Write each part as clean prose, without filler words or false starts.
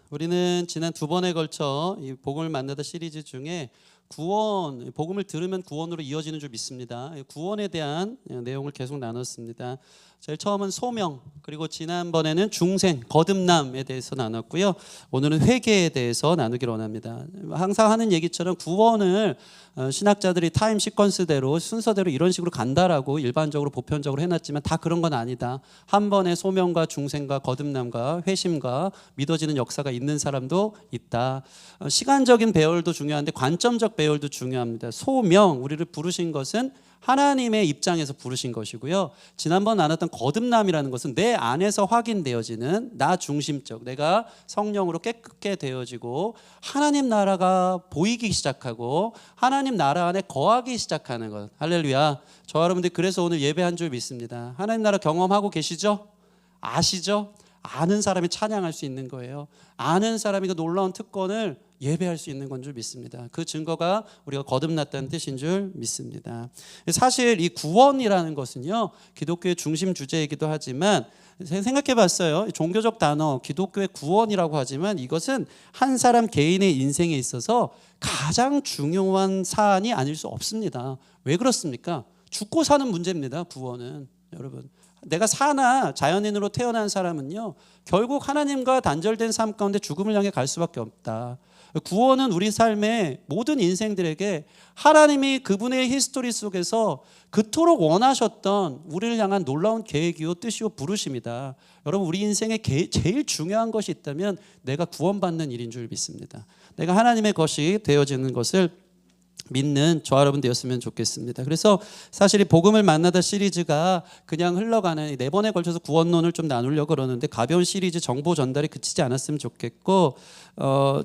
우리는 지난 두 번에 걸쳐 이 복음을 만나다 시리즈 중에 구원, 복음을 들으면 구원으로 이어지는 줄 믿습니다. 구원에 대한 내용을 계속 나눴습니다. 제일 처음은 소명, 그리고 지난번에는 중생, 거듭남에 대해서 나눴고요. 오늘은 회개에 대해서 나누기를 원합니다. 항상 하는 얘기처럼 구원을 신학자들이 타임 시퀀스대로 순서대로 이런 식으로 간다라고 일반적으로 보편적으로 해놨지만 다 그런 건 아니다. 한 번에 소명과 중생과 거듭남과 회심과 믿어지는 역사가 있는 사람도 있다. 시간적인 배열도 중요한데 관점적 배열도 중요합니다. 소명, 우리를 부르신 것은 하나님의 입장에서 부르신 것이고요. 지난번 나눴던 거듭남이라는 것은 내 안에서 확인되어지는 나 중심적, 내가 성령으로 깨끗게 되어지고 하나님 나라가 보이기 시작하고 하나님 나라 안에 거하기 시작하는 것. 할렐루야. 저와 여러분들 그래서 오늘 예배한 줄 믿습니다. 하나님 나라 경험하고 계시죠? 아시죠? 아는 사람이 찬양할 수 있는 거예요. 아는 사람이 그 놀라운 특권을 예배할 수 있는 건 줄 믿습니다. 그 증거가 우리가 거듭났다는 뜻인 줄 믿습니다. 사실 이 구원이라는 것은요, 기독교의 중심 주제이기도 하지만 생각해 봤어요. 종교적 단어, 기독교의 구원이라고 하지만 이것은 한 사람 개인의 인생에 있어서 가장 중요한 사안이 아닐 수 없습니다. 왜 그렇습니까? 죽고 사는 문제입니다. 구원은. 여러분, 내가 사나 자연인으로 태어난 사람은요, 결국 하나님과 단절된 삶 가운데 죽음을 향해 갈 수밖에 없다. 구원은 우리 삶의 모든 인생들에게 하나님이 그분의 히스토리 속에서 그토록 원하셨던 우리를 향한 놀라운 계획이요 뜻이요 부르심이다. 여러분, 우리 인생에 제일 중요한 것이 있다면 내가 구원받는 일인 줄 믿습니다. 내가 하나님의 것이 되어지는 것을 믿는 저와 여러분 되었으면 좋겠습니다. 그래서 사실 이 복음을 만나다 시리즈가 그냥 흘러가는 4번에 걸쳐서 구원론을 좀 나누려고 그러는데 가벼운 시리즈 정보 전달이 그치지 않았으면 좋겠고,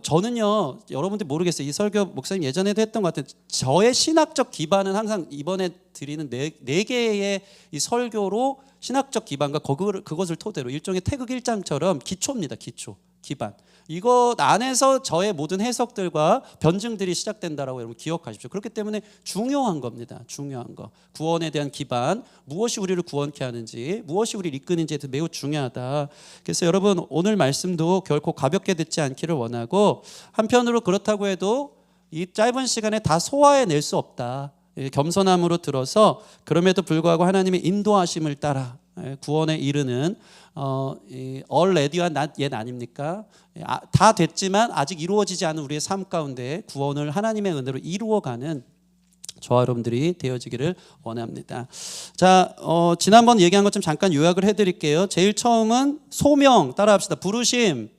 저는요, 여러분들 모르겠어요. 이 설교 목사님 예전에도 했던 것 같아요. 저의 신학적 기반은 항상 이번에 드리는 네 개의 이 설교로 신학적 기반과 그것을 토대로 일종의 태극 1장처럼 기초입니다. 기초, 기반. 이것 안에서 저의 모든 해석들과 변증들이 시작된다라고 여러분 기억하십시오. 그렇기 때문에 중요한 겁니다. 중요한 거. 구원에 대한 기반, 무엇이 우리를 구원케 하는지, 무엇이 우리를 이끄는지에 대해서 매우 중요하다. 그래서 여러분 오늘 말씀도 결코 가볍게 듣지 않기를 원하고, 한편으로 그렇다고 해도 이 짧은 시간에 다 소화해낼 수 없다. 겸손함으로 들어서 그럼에도 불구하고 하나님의 인도하심을 따라 구원에 이르는 all ready와 not yet 아닙니까? 다 됐지만 아직 이루어지지 않은 우리의 삶 가운데 구원을 하나님의 은혜로 이루어가는 저와 여러분들이 되어지기를 원합니다. 자, 지난번 얘기한 것 좀 잠깐 요약을 해드릴게요. 제일 처음은 소명, 따라합시다. 부르심.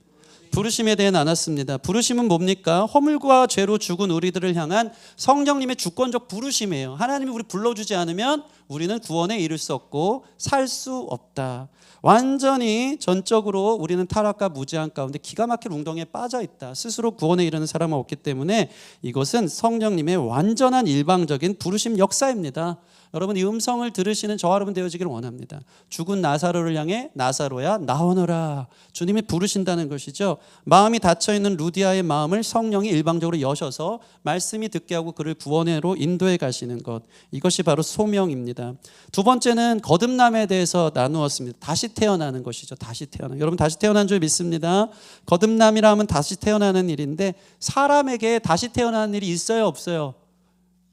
부르심에 대해 나눴습니다. 부르심은 뭡니까? 허물과 죄로 죽은 우리들을 향한 성령님의 주권적 부르심이에요. 하나님이 우리 불러주지 않으면 우리는 구원에 이를 수 없고 살 수 없다. 완전히 전적으로 우리는 타락과 무지한 가운데 기가 막힌 웅덩이에 빠져 있다. 스스로 구원에 이르는 사람은 없기 때문에 이것은 성령님의 완전한 일방적인 부르심 역사입니다. 여러분, 이 음성을 들으시는 저와 여러분 되어지기를 원합니다. 죽은 나사로를 향해 나사로야 나오너라. 주님이 부르신다는 것이죠. 마음이 닫혀있는 루디아의 마음을 성령이 일방적으로 여셔서 말씀이 듣게 하고 그를 구원으로 인도해 가시는 것. 이것이 바로 소명입니다. 두 번째는 거듭남에 대해서 나누었습니다. 다시 태어나는 것이죠. 다시 태어나. 여러분 다시 태어난 줄 믿습니다. 거듭남이라 하면 다시 태어나는 일인데 사람에게 다시 태어나는 일이 있어요, 없어요?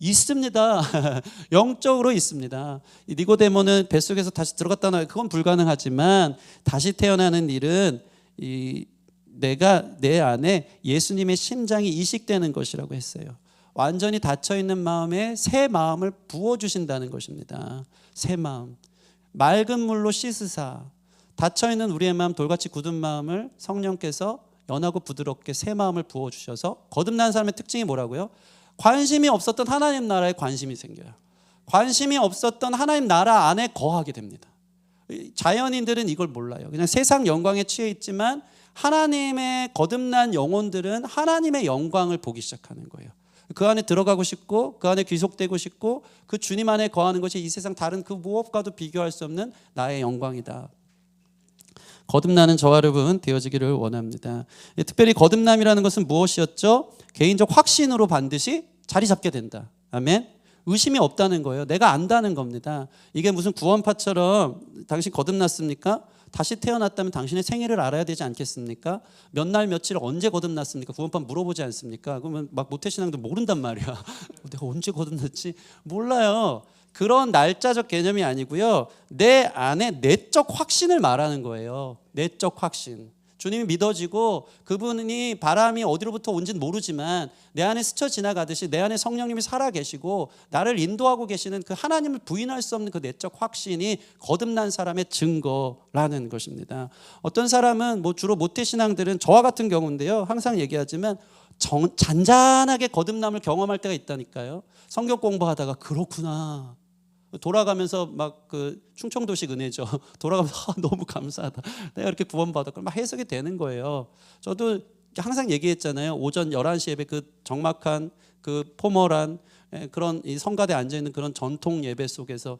있습니다. 영적으로 있습니다. 니고데모는 뱃속에서 다시 들어갔다 나와요. 그건 불가능하지만 다시 태어나는 일은 내가 내 안에 예수님의 심장이 이식되는 것이라고 했어요. 완전히 닫혀있는 마음에 새 마음을 부어주신다는 것입니다. 새 마음. 맑은 물로 씻으사 닫혀있는 우리의 마음, 돌같이 굳은 마음을 성령께서 연하고 부드럽게 새 마음을 부어주셔서, 거듭난 사람의 특징이 뭐라고요? 관심이 없었던 하나님 나라에 관심이 생겨요. 관심이 없었던 하나님 나라 안에 거하게 됩니다. 자연인들은 이걸 몰라요. 그냥 세상 영광에 취해 있지만 하나님의 거듭난 영혼들은 하나님의 영광을 보기 시작하는 거예요. 그 안에 들어가고 싶고 그 안에 귀속되고 싶고 그 주님 안에 거하는 것이 이 세상 다른 그 무엇과도 비교할 수 없는 나의 영광이다. 거듭나는 저와 여러분 되어지기를 원합니다. 특별히 거듭남이라는 것은 무엇이었죠? 개인적 확신으로 반드시 자리 잡게 된다. 아멘. 의심이 없다는 거예요. 내가 안다는 겁니다. 이게 무슨 구원파처럼 당신 거듭났습니까? 다시 태어났다면 당신의 생일을 알아야 되지 않겠습니까? 몇 날 며칠 언제 거듭났습니까? 구원판 물어보지 않습니까? 그러면 막 모태신앙도 모른단 말이야. 내가 언제 거듭났지? 몰라요. 그런 날짜적 개념이 아니고요. 내 안에 내적 확신을 말하는 거예요. 내적 확신. 주님이 믿어지고 그분이 바람이 어디로부터 온지는 모르지만 내 안에 스쳐 지나가듯이 내 안에 성령님이 살아계시고 나를 인도하고 계시는 그 하나님을 부인할 수 없는 그 내적 확신이 거듭난 사람의 증거라는 것입니다. 어떤 사람은 주로 모태신앙들은 저와 같은 경우인데요. 항상 얘기하지만 잔잔하게 거듭남을 경험할 때가 있다니까요. 성경 공부하다가 그렇구나. 돌아가면서 막 그 충청도식 은혜죠. 돌아가면서 너무 감사하다. 내가 이렇게 구원받았고 막 해석이 되는 거예요. 저도 항상 얘기했잖아요. 오전 11시 예배 그 적막한 그 포멀한 그런 이 성가대에 앉아있는 그런 전통 예배 속에서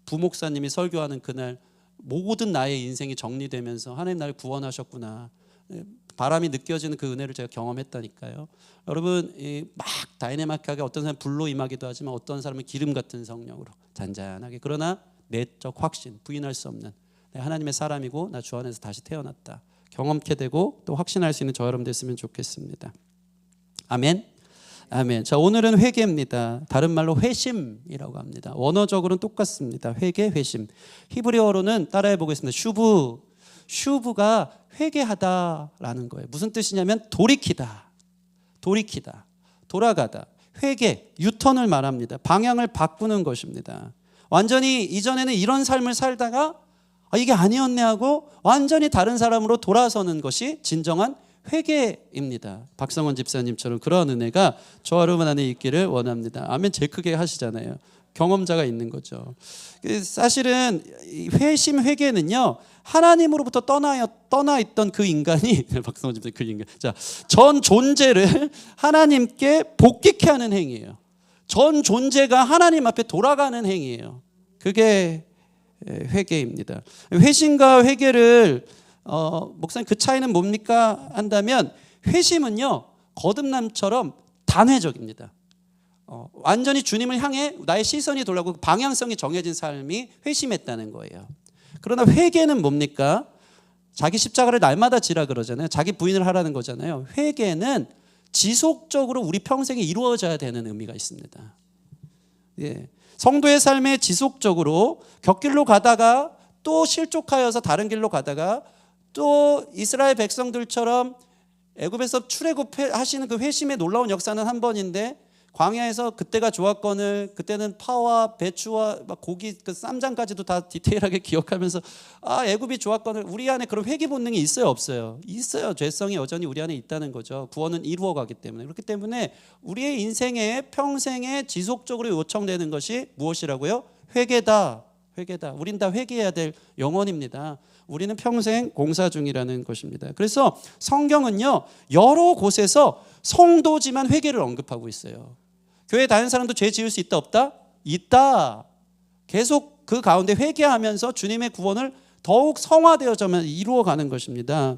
부목사님이 설교하는 그날 모든 나의 인생이 정리되면서 하나님 나를 구원하셨구나. 바람이 느껴지는 그 은혜를 제가 경험했다니까요. 여러분 막 다이내믹하게 어떤 사람은 불로 임하기도 하지만 어떤 사람은 기름 같은 성령으로 잔잔하게 그러나 내적 확신 부인할 수 없는 내가 하나님의 사람이고 나 주 안에서 다시 태어났다 경험케 되고 또 확신할 수 있는 저 여러분 됐으면 좋겠습니다. 아멘. 아멘. 자, 오늘은 회개입니다. 다른 말로 회심이라고 합니다. 원어적으로는 똑같습니다. 회개, 회심. 히브리어로는 따라해 보겠습니다. 슈브가 회개하다라는 거예요. 무슨 뜻이냐면 돌이키다, 돌아가다. 회개, 유턴을 말합니다. 방향을 바꾸는 것입니다. 완전히 이전에는 이런 삶을 살다가 이게 아니었네 하고 완전히 다른 사람으로 돌아서는 것이 진정한 회개입니다. 박성원 집사님처럼 그러한 은혜가 저와 여러분 안에 있기를 원합니다. 아멘. 제일 크게 하시잖아요. 경험자가 있는 거죠. 사실은 회심 회개는요 하나님으로부터 떠나 있던 그 인간이 박성원 집사님 그 인간 전 존재를 하나님께 복귀케 하는 행위예요. 전 존재가 하나님 앞에 돌아가는 행위예요. 그게 회개입니다. 회심과 회개를 목사님 그 차이는 뭡니까 한다면 회심은요 거듭남처럼 단회적입니다. 완전히 주님을 향해 나의 시선이 돌아가고 방향성이 정해진 삶이 회심했다는 거예요. 그러나 회개는 뭡니까? 자기 십자가를 날마다 지라 그러잖아요. 자기 부인을 하라는 거잖아요. 회개는 지속적으로 우리 평생에 이루어져야 되는 의미가 있습니다. 예. 성도의 삶에 지속적으로 곁길로 가다가 또 실족하여서 다른 길로 가다가 또 이스라엘 백성들처럼 애굽에서 출애굽하시는 그 회심의 놀라운 역사는 한 번인데 광야에서 그때가 좋았거늘 그때는 파와 배추와 고기 그 쌈장까지도 다 디테일하게 기억하면서 애굽이 좋았거늘 우리 안에 그런 회개 본능이 있어요 없어요? 있어요. 죄성이 여전히 우리 안에 있다는 거죠. 구원은 이루어가기 때문에. 그렇기 때문에 우리의 인생에 평생에 지속적으로 요청되는 것이 무엇이라고요? 회개다. 우린 다 회개해야 될 영혼입니다. 우리는 평생 공사 중이라는 것입니다. 그래서 성경은요 여러 곳에서 성도지만 회개를 언급하고 있어요. 교회 다니는 사람도 죄 지을 수 있다 없다? 있다. 계속 그 가운데 회개하면서 주님의 구원을 더욱 성화되어져만 이루어가는 것입니다.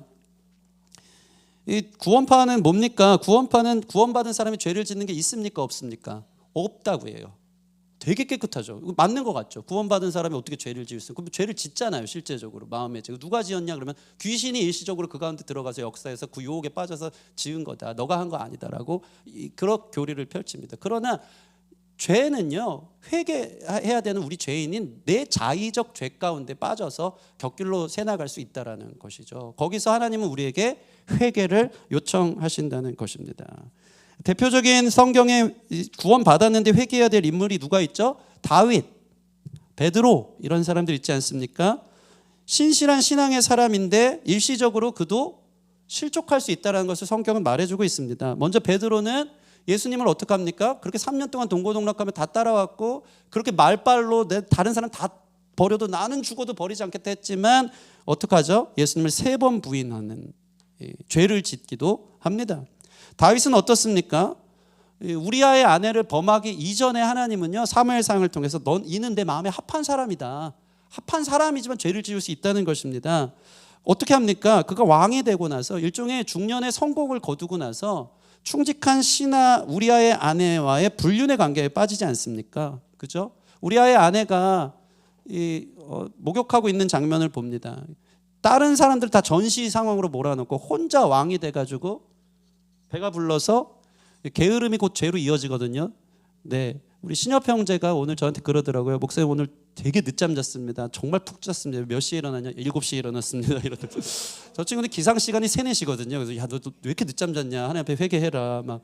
이 구원파는 뭡니까? 구원파는 구원받은 사람이 죄를 짓는 게 있습니까? 없습니까? 없다고 해요. 되게 깨끗하죠. 맞는 것 같죠. 구원받은 사람이 어떻게 죄를 지을 수 있어요? 그럼 죄를 짓잖아요. 실제적으로 마음에 죄. 누가 지었냐 그러면 귀신이 일시적으로 그 가운데 들어가서 역사에서 그 유혹에 빠져서 지은 거다. 너가 한 거 아니다라고 그런 교리를 펼칩니다. 그러나 죄는요 회개해야 되는 우리 죄인인 내 자의적 죄 가운데 빠져서 곁길로 새나갈 수 있다라는 것이죠. 거기서 하나님은 우리에게 회개를 요청하신다는 것입니다. 대표적인 성경에 구원 받았는데 회개해야 될 인물이 누가 있죠? 다윗, 베드로 이런 사람들 있지 않습니까? 신실한 신앙의 사람인데 일시적으로 그도 실족할 수 있다는 것을 성경은 말해주고 있습니다. 먼저 베드로는 예수님을 어떻게 합니까? 그렇게 3년 동안 동고동락하며 다 따라왔고 그렇게 말발로 다른 사람 다 버려도 나는 죽어도 버리지 않겠다 했지만 어떻게 하죠? 예수님을 3번 부인하는 죄를 짓기도 합니다. 다윗은 어떻습니까? 우리아의 아내를 범하기 이전에 하나님은요 사무엘상을 통해서 넌 이는 내 마음에 합한 사람이다. 합한 사람이지만 죄를 지을 수 있다는 것입니다. 어떻게 합니까? 그가 왕이 되고 나서 일종의 중년의 성공을 거두고 나서 충직한 신하 우리아의 아내와의 불륜의 관계에 빠지지 않습니까? 그죠? 우리아의 아내가 목욕하고 있는 장면을 봅니다. 다른 사람들 다 전시 상황으로 몰아넣고 혼자 왕이 돼가지고 배가 불러서 게으름이 곧 죄로 이어지거든요. 네, 우리 신협 형제가 오늘 저한테 그러더라고요. 목사님 오늘 되게 늦잠 잤습니다. 정말 푹 잤습니다. 몇 시에 일어났냐? 7시에 일어났습니다. 이러더라고요. 저 친구는 기상 시간이 3, 4시거든요. 그래서 야, 너 왜 이렇게 늦잠 잤냐? 하나님 앞에 회개해라. 막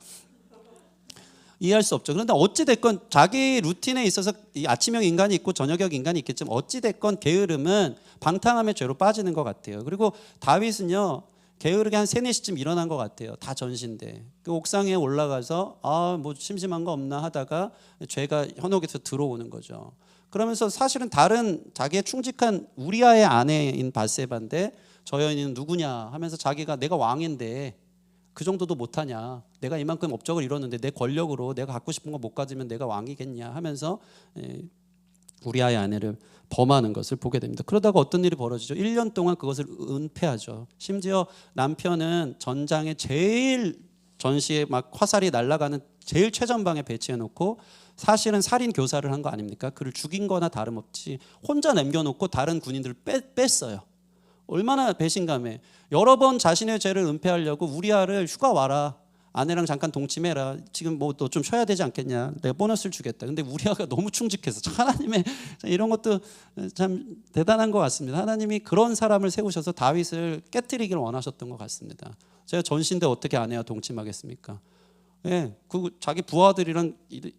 이해할 수 없죠. 그런데 어찌 됐건 자기 루틴에 있어서 이 아침형 인간이 있고 저녁형 인간이 있겠지만 어찌 됐건 게으름은 방탕함의 죄로 빠지는 것 같아요. 그리고 다윗은요, 게으르게 한 3, 4시쯤 일어난 것 같아요. 다 전신데 그 옥상에 올라가서 뭐 심심한 거 없나 하다가 죄가 현혹에서 들어오는 거죠. 그러면서 사실은 다른 자기의 충직한 우리아의 아내인 밧세바인데 저 여인은 누구냐 하면서 자기가 내가 왕인데 그 정도도 못하냐, 내가 이만큼 업적을 이뤘는데 내 권력으로 내가 갖고 싶은 거 못 가지면 내가 왕이겠냐 하면서 우리아의 아내를 범하는 것을 보게 됩니다. 그러다가 어떤 일이 벌어지죠? 1년 동안 그것을 은폐하죠. 심지어 남편은 전장에 제일 전시에 막 화살이 날아가는 제일 최전방에 배치해놓고 사실은 살인 교사를 한 거 아닙니까? 그를 죽인 거나 다름없지 혼자 남겨놓고 다른 군인들을 뺐어요. 얼마나 배신감에. 여러 번 자신의 죄를 은폐하려고 우리아를 휴가 와라, 아내랑 잠깐 동침해라, 지금 뭐 너 좀 쉬어야 되지 않겠냐, 내가 보너스를 주겠다. 근데 우리아가 너무 충직해서 하나님의 이런 것도 참 대단한 것 같습니다. 하나님이 그런 사람을 세우셔서 다윗을 깨트리기를 원하셨던 것 같습니다. 제가 전시인데 어떻게 아내와 동침하겠습니까? 예, 그 자기 부하들이랑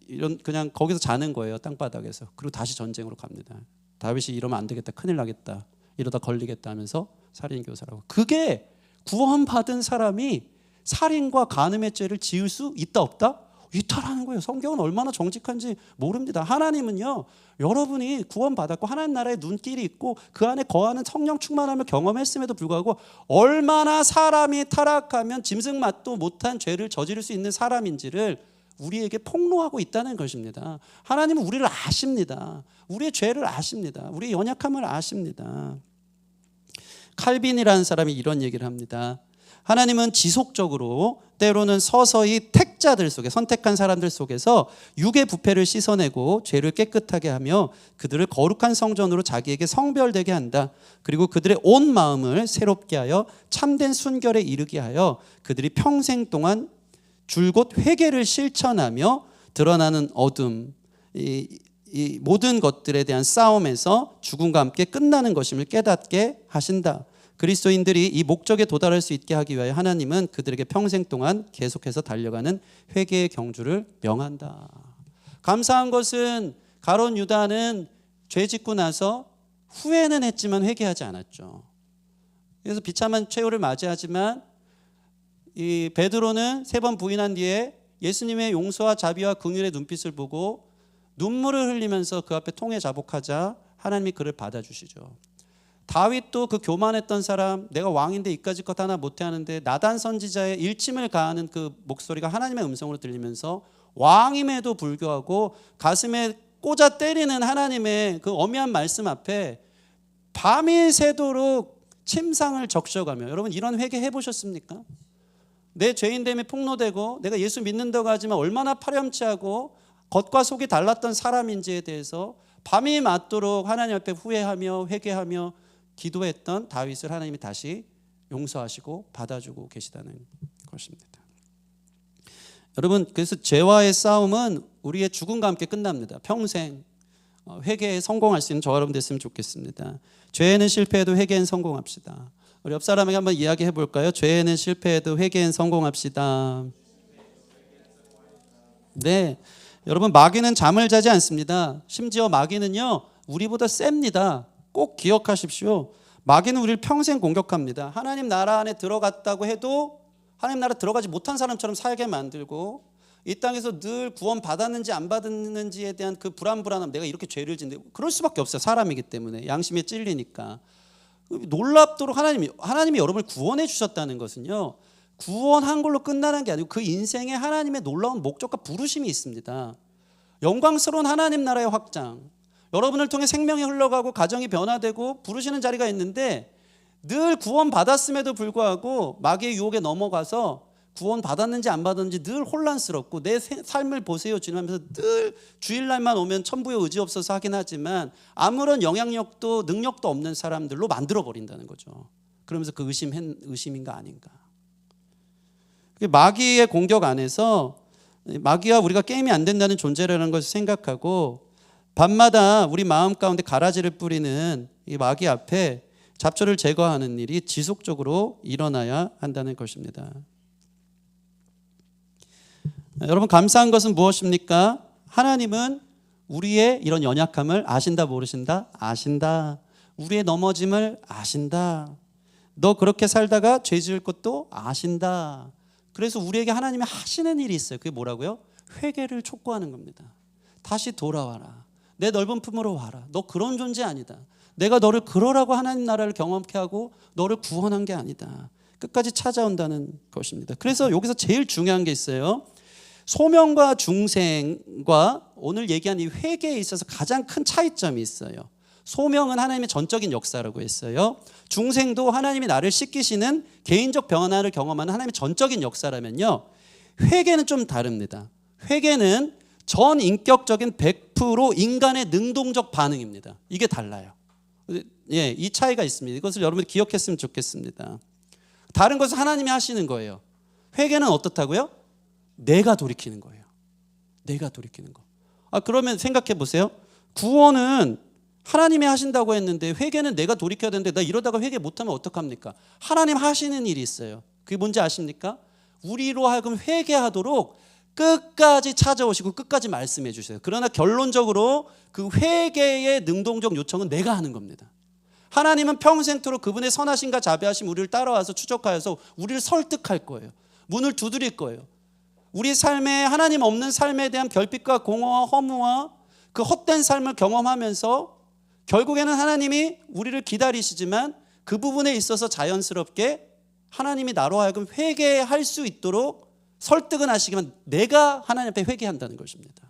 이런 그냥 거기서 자는 거예요, 땅바닥에서. 그리고 다시 전쟁으로 갑니다. 다윗이 이러면 안 되겠다, 큰일 나겠다, 이러다 걸리겠다 하면서 살인교사라고. 그게 구원받은 사람이 살인과 간음의 죄를 지을 수 있다 없다? 있다라는 거예요. 성경은 얼마나 정직한지 모릅니다. 하나님은요, 여러분이 구원받았고 하나님 나라의 눈길이 있고 그 안에 거하는 성령 충만함을 경험했음에도 불구하고 얼마나 사람이 타락하면 짐승맛도 못한 죄를 저지를 수 있는 사람인지를 우리에게 폭로하고 있다는 것입니다. 하나님은 우리를 아십니다. 우리의 죄를 아십니다. 우리의 연약함을 아십니다. 칼빈이라는 사람이 이런 얘기를 합니다. 하나님은 지속적으로 때로는 서서히 택자들 속에, 선택한 사람들 속에서 육의 부패를 씻어내고 죄를 깨끗하게 하며 그들을 거룩한 성전으로 자기에게 성별되게 한다. 그리고 그들의 온 마음을 새롭게 하여 참된 순결에 이르게 하여 그들이 평생 동안 줄곧 회개를 실천하며 드러나는 어둠, 이 모든 것들에 대한 싸움에서 죽음과 함께 끝나는 것임을 깨닫게 하신다. 그리스도인들이 이 목적에 도달할 수 있게 하기 위하여 하나님은 그들에게 평생 동안 계속해서 달려가는 회개의 경주를 명한다. 감사한 것은 가룟 유다는 죄 짓고 나서 후회는 했지만 회개하지 않았죠. 그래서 비참한 최후를 맞이하지만 이 베드로는 3번 부인한 뒤에 예수님의 용서와 자비와 긍휼의 눈빛을 보고 눈물을 흘리면서 그 앞에 통회 자복하자 하나님이 그를 받아주시죠. 다윗도 그 교만했던 사람, 내가 왕인데 이까지 것 하나 못하는데 나단 선지자의 일침을 가하는 그 목소리가 하나님의 음성으로 들리면서 왕임에도 불구하고 가슴에 꽂아 때리는 하나님의 그 엄미한 말씀 앞에 밤이 새도록 침상을 적셔가며, 여러분 이런 회개 해보셨습니까? 내 죄인됨에 폭로되고 내가 예수 믿는다고 하지만 얼마나 파렴치하고 겉과 속이 달랐던 사람인지에 대해서 밤이 맞도록 하나님 앞에 후회하며 회개하며 기도했던 다윗을 하나님이 다시 용서하시고 받아주고 계시다는 것입니다. 여러분, 그래서 죄와의 싸움은 우리의 죽음과 함께 끝납니다. 평생 회개에 성공할 수 있는 저 여러분 됐으면 좋겠습니다. 죄에는 실패해도 회개엔 성공합시다. 우리 옆 사람에게 한번 이야기해 볼까요? 죄에는 실패해도 회개엔 성공합시다. 네, 여러분 마귀는 잠을 자지 않습니다. 심지어 마귀는요 우리보다 셉니다. 꼭 기억하십시오. 마귀는 우리를 평생 공격합니다. 하나님 나라 안에 들어갔다고 해도 하나님 나라 들어가지 못한 사람처럼 살게 만들고, 이 땅에서 늘 구원 받았는지 안 받았는지에 대한 그 불안불안함, 내가 이렇게 죄를 짓는데, 그럴 수밖에 없어요. 사람이기 때문에 양심에 찔리니까. 놀랍도록 하나님이 여러분을 구원해 주셨다는 것은요, 구원한 걸로 끝나는 게 아니고 그 인생에 하나님의 놀라운 목적과 부르심이 있습니다. 영광스러운 하나님 나라의 확장, 여러분을 통해 생명이 흘러가고 가정이 변화되고 부르시는 자리가 있는데 늘 구원 받았음에도 불구하고 마귀의 유혹에 넘어가서 구원 받았는지 안 받았는지 늘 혼란스럽고 내 삶을 보세요 주님 하면서 늘 주일날만 오면 천부의 의지 없어서 하긴 하지만 아무런 영향력도 능력도 없는 사람들로 만들어버린다는 거죠. 그러면서 그 의심인가 아닌가. 마귀의 공격 안에서 마귀와 우리가 게임이 안 된다는 존재라는 것을 생각하고 밤마다 우리 마음 가운데 가라지를 뿌리는 이 마귀 앞에 잡초를 제거하는 일이 지속적으로 일어나야 한다는 것입니다. 여러분 감사한 것은 무엇입니까? 하나님은 우리의 이런 연약함을 아신다 모르신다? 아신다. 우리의 넘어짐을 아신다. 너 그렇게 살다가 죄 지을 것도 아신다. 그래서 우리에게 하나님이 하시는 일이 있어요. 그게 뭐라고요? 회개를 촉구하는 겁니다. 다시 돌아와라. 내 넓은 품으로 와라. 너 그런 존재 아니다. 내가 너를 그러라고 하나님 나라를 경험케 하고 너를 구원한 게 아니다. 끝까지 찾아온다는 것입니다. 그래서 여기서 제일 중요한 게 있어요. 소명과 중생과 오늘 얘기한 이 회개에 있어서 가장 큰 차이점이 있어요. 소명은 하나님의 전적인 역사라고 했어요. 중생도 하나님이 나를 씻기시는 개인적 변화를 경험하는 하나님의 전적인 역사라면요. 회개는 좀 다릅니다. 회개는 전인격적인 100% 인간의 능동적 반응입니다. 이게 달라요. 예, 이 차이가 있습니다. 이것을 여러분이 기억했으면 좋겠습니다. 다른 것은 하나님이 하시는 거예요. 회개는 어떻다고요? 내가 돌이키는 거예요. 내가 돌이키는 거. 그러면 생각해 보세요. 구원은 하나님이 하신다고 했는데 회개는 내가 돌이켜야 되는데 나 이러다가 회개 못하면 어떡합니까? 하나님 하시는 일이 있어요. 그게 뭔지 아십니까? 우리로 하여금 회개하도록 끝까지 찾아오시고 끝까지 말씀해 주세요. 그러나 결론적으로 그 회개의 능동적 요청은 내가 하는 겁니다. 하나님은 평생토록 그분의 선하심과 자비하심 우리를 따라와서 추적하여서 우리를 설득할 거예요. 문을 두드릴 거예요. 우리 삶에 하나님 없는 삶에 대한 결핍과 공허와 허무와 그 헛된 삶을 경험하면서 결국에는 하나님이 우리를 기다리시지만 그 부분에 있어서 자연스럽게 하나님이 나로 하여금 회개할 수 있도록 설득은 하시지만 내가 하나님 앞에 회개한다는 것입니다.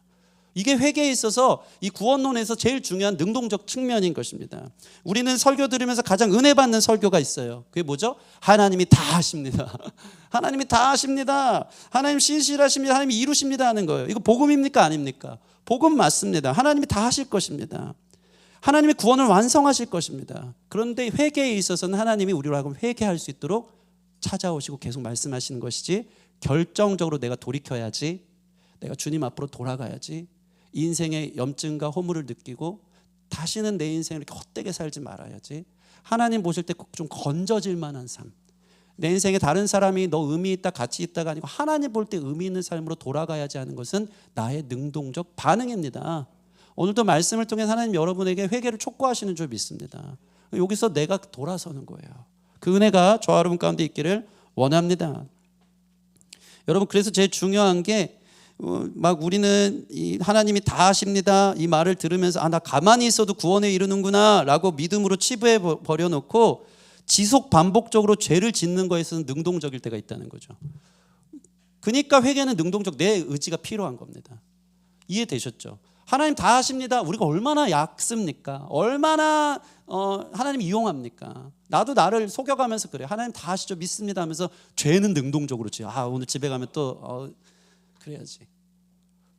이게 회개에 있어서 이 구원론에서 제일 중요한 능동적 측면인 것입니다. 우리는 설교 들으면서 가장 은혜 받는 설교가 있어요. 그게 뭐죠? 하나님이 다 하십니다. 하나님이 다 하십니다. 하나님 신실하십니다. 하나님이 이루십니다 하는 거예요. 이거 복음입니까 아닙니까? 복음 맞습니다. 하나님이 다 하실 것입니다. 하나님이 구원을 완성하실 것입니다. 그런데 회개에 있어서는 하나님이 우리로 하여금 회개할 수 있도록 찾아오시고 계속 말씀하시는 것이지 결정적으로 내가 돌이켜야지, 내가 주님 앞으로 돌아가야지, 인생의 염증과 허물을 느끼고 다시는 내 인생을 이렇게 헛되게 살지 말아야지, 하나님 보실 때 꼭 좀 건져질 만한 삶, 내 인생에 다른 사람이 너 의미 있다 가치 있다가 아니고 하나님 볼 때 의미 있는 삶으로 돌아가야지 하는 것은 나의 능동적 반응입니다. 오늘도 말씀을 통해 하나님 여러분에게 회개를 촉구하시는 줄 믿습니다. 여기서 내가 돌아서는 거예요. 그 은혜가 저와 여러분 가운데 있기를 원합니다. 여러분 그래서 제일 중요한 게 막 우리는 이 하나님이 다 하십니다 이 말을 들으면서 나 가만히 있어도 구원에 이르는구나 라고 믿음으로 치부해 버려놓고 지속 반복적으로 죄를 짓는 거에 있어서 능동적일 때가 있다는 거죠. 그러니까 회개는 능동적 내 의지가 필요한 겁니다. 이해되셨죠? 하나님 다 하십니다. 우리가 얼마나 얕습니까? 얼마나 하나님 이용합니까? 나도 나를 속여가면서 그래. 하나님 다 하시죠. 믿습니다 하면서 죄는 능동적으로 지어. 오늘 집에 가면 또 그래야지.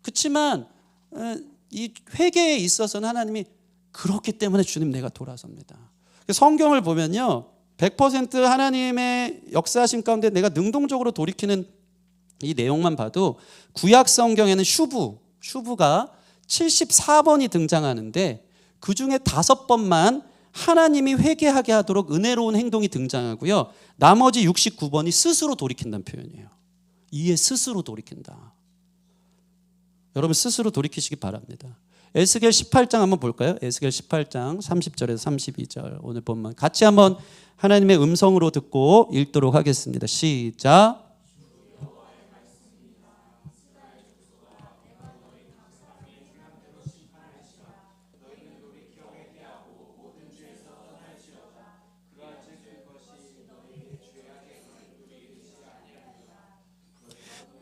그렇지만 이 회개에 있어서는 하나님이 그렇기 때문에 주님 내가 돌아섭니다. 성경을 보면요. 100% 하나님의 역사하심 가운데 내가 능동적으로 돌이키는 이 내용만 봐도 구약 성경에는 슈브가 74번이 등장하는데 그중에 5번만 하나님이 회개하게 하도록 은혜로운 행동이 등장하고요. 나머지 69번이 스스로 돌이킨다는 표현이에요. 이에 스스로 돌이킨다. 여러분 스스로 돌이키시기 바랍니다. 에스겔 18장 한번 볼까요? 에스겔 18장 30절에서 32절 오늘 본문 같이 한번 하나님의 음성으로 듣고 읽도록 하겠습니다. 시작.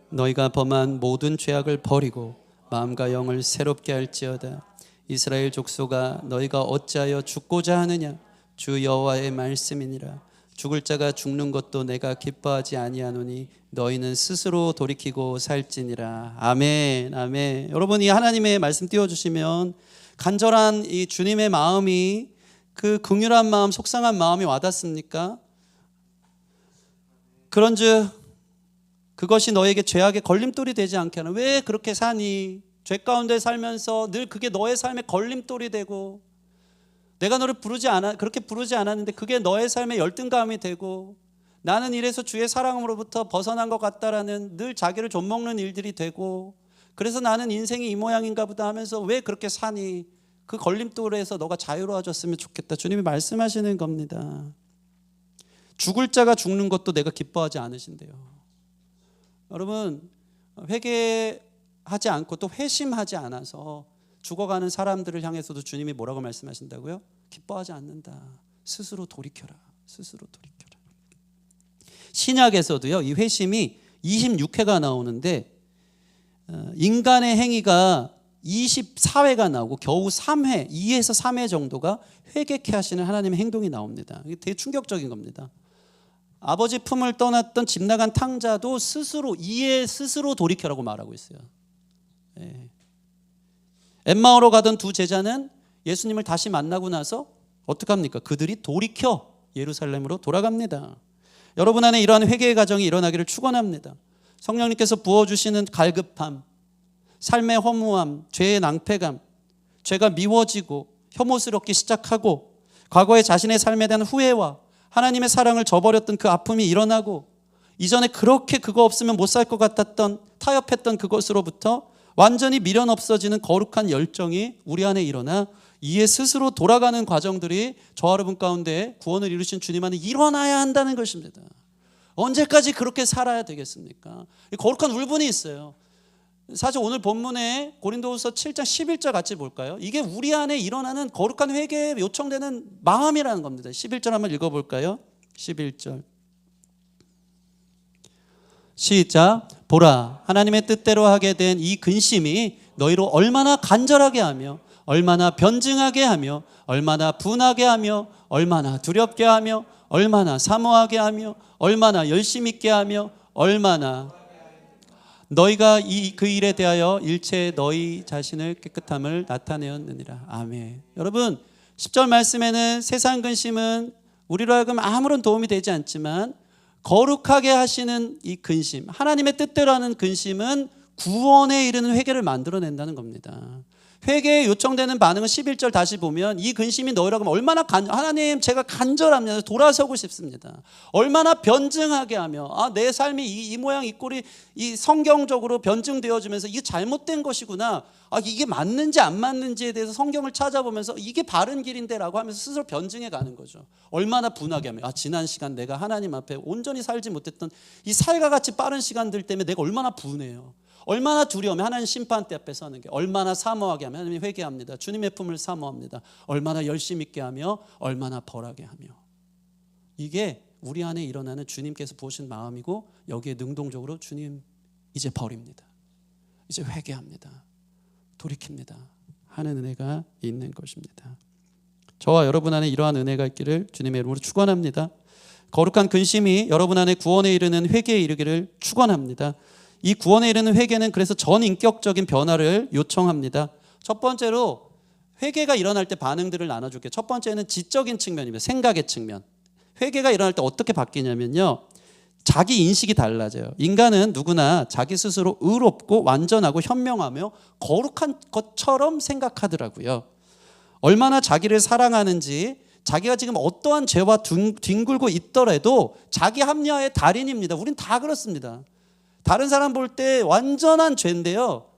너희가 범한 모든 죄악을 버리고 마음과 영을 새롭게 할지어다. 이스라엘 족속아 너희가 어찌하여 죽고자 하느냐? 주 여호와의 말씀이니라. 죽을 자가 죽는 것도 내가 기뻐하지 아니하노니 너희는 스스로 돌이키고 살지니라. 아멘. 아멘. 여러분, 이 하나님의 말씀 띄워주시면 간절한 이 주님의 마음이, 그 긍휼한 마음, 속상한 마음이 와닿습니까? 그런즉 그것이 너에게 죄악의 걸림돌이 되지 않게 하는, 왜 그렇게 사니? 죄 가운데 살면서 늘 그게 너의 삶의 걸림돌이 되고, 내가 너를 그렇게 부르지 않았는데 그게 너의 삶의 열등감이 되고, 나는 이래서 주의 사랑으로부터 벗어난 것 같다라는 늘 자기를 좀먹는 일들이 되고, 그래서 나는 인생이 이 모양인가 보다 하면서 왜 그렇게 사니? 그 걸림돌에서 너가 자유로워졌으면 좋겠다. 주님이 말씀하시는 겁니다. 죽을 자가 죽는 것도 내가 기뻐하지 않으신대요. 여러분, 회개하지 않고 또 회심하지 않아서 죽어가는 사람들을 향해서도 주님이 뭐라고 말씀하신다고요? 기뻐하지 않는다. 스스로 돌이켜라. 스스로 돌이켜라. 신약에서도요, 이 회심이 26회가 나오는데 인간의 행위가 24회가 나오고 겨우 3회, 2에서 3회 정도가 회개케 하시는 하나님의 행동이 나옵니다. 이게 되게 충격적인 겁니다. 아버지 품을 떠났던 집 나간 탕자도 스스로 돌이켜라고 말하고 있어요. 예. 엠마오로 가던 두 제자는 예수님을 다시 만나고 나서 어떡합니까? 그들이 돌이켜 예루살렘으로 돌아갑니다. 여러분 안에 이러한 회개의 과정이 일어나기를 축원합니다. 성령님께서 부어주시는 갈급함, 삶의 허무함, 죄의 낭패감, 죄가 미워지고 혐오스럽기 시작하고, 과거의 자신의 삶에 대한 후회와 하나님의 사랑을 저버렸던 그 아픔이 일어나고, 이전에 그렇게 그거 없으면 못 살 것 같았던, 타협했던 그것으로부터 완전히 미련 없어지는 거룩한 열정이 우리 안에 일어나 이에 스스로 돌아가는 과정들이 저와 여러분 가운데 구원을 이루신 주님 안에 일어나야 한다는 것입니다. 언제까지 그렇게 살아야 되겠습니까? 거룩한 울분이 있어요. 사실 오늘 본문에 고린도후서 7장 11절 같이 볼까요? 이게 우리 안에 일어나는 거룩한 회개에 요청되는 마음이라는 겁니다. 11절 한번 읽어볼까요? 11절 시작. 보라, 하나님의 뜻대로 하게 된 이 근심이 너희로 얼마나 간절하게 하며 얼마나 변증하게 하며 얼마나 분하게 하며 얼마나 두렵게 하며 얼마나 사모하게 하며 얼마나 열심 있게 하며 얼마나 너희가 그 일에 대하여 일체의 너희 자신을 깨끗함을 나타내었느니라. 아멘. 여러분, 10절 말씀에는 세상 근심은 우리로 하여금 아무런 도움이 되지 않지만 거룩하게 하시는 이 근심, 하나님의 뜻대로 하는 근심은 구원에 이르는 회개를 만들어낸다는 겁니다. 회개에 요청되는 반응은 11절 다시 보면 이 근심이 너희라고 하면 얼마나 하나님 제가 간절합니다. 돌아서고 싶습니다. 얼마나 변증하게 하며 내 삶이 이 모양 이 꼴이 이 성경적으로 변증되어지면서 이게 잘못된 것이구나. 이게 맞는지 안 맞는지에 대해서 성경을 찾아보면서 이게 바른 길인데 라고 하면서 스스로 변증해 가는 거죠. 얼마나 분하게 하며 지난 시간 내가 하나님 앞에 온전히 살지 못했던 이 살과 같이 빠른 시간들 때문에 내가 얼마나 분해요. 얼마나 두려우면 하나님 심판대 앞에 서는 게, 얼마나 사모하게 하면 하나님 회개합니다. 주님의 품을 사모합니다. 얼마나 열심 있게 하며 얼마나 벌하게 하며, 이게 우리 안에 일어나는 주님께서 보신 마음이고, 여기에 능동적으로 주님 이제 버립니다. 이제 회개합니다. 돌이킵니다 하는 은혜가 있는 것입니다. 저와 여러분 안에 이러한 은혜가 있기를 주님의 이름으로 축원합니다. 거룩한 근심이 여러분 안에 구원에 이르는 회개에 이르기를 축원합니다. 이 구원에 이르는 회개는 그래서 전인격적인 변화를 요청합니다. 첫 번째로 회개가 일어날 때 반응들을 나눠줄게요. 첫 번째는 지적인 측면입니다. 생각의 측면. 회개가 일어날 때 어떻게 바뀌냐면요, 자기 인식이 달라져요. 인간은 누구나 자기 스스로 의롭고 완전하고 현명하며 거룩한 것처럼 생각하더라고요. 얼마나 자기를 사랑하는지, 자기가 지금 어떠한 죄와 뒹굴고 있더라도 자기 합리화의 달인입니다. 우린 다 그렇습니다. 다른 사람 볼 때 완전한 죄인데요,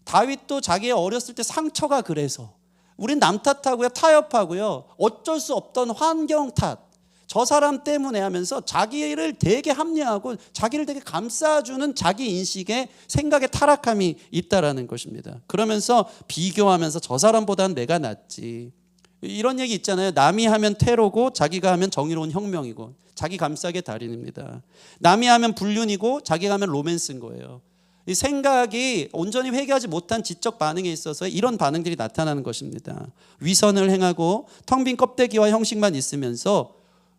다윗도 자기의 어렸을 때 상처가 그래서, 우린 남 탓하고요, 타협하고요, 어쩔 수 없던 환경 탓, 저 사람 때문에 하면서 자기를 되게 합리화하고 자기를 되게 감싸주는 자기 인식에, 생각에 타락함이 있다라는 것입니다. 그러면서 비교하면서 저 사람보다는 내가 낫지, 이런 얘기 있잖아요. 남이 하면 테러고 자기가 하면 정의로운 혁명이고, 자기 감싸기의 달인입니다. 남이 하면 불륜이고 자기가 하면 로맨스인 거예요. 이 생각이 온전히 회개하지 못한 지적 반응에 있어서 이런 반응들이 나타나는 것입니다. 위선을 행하고 텅 빈 껍데기와 형식만 있으면서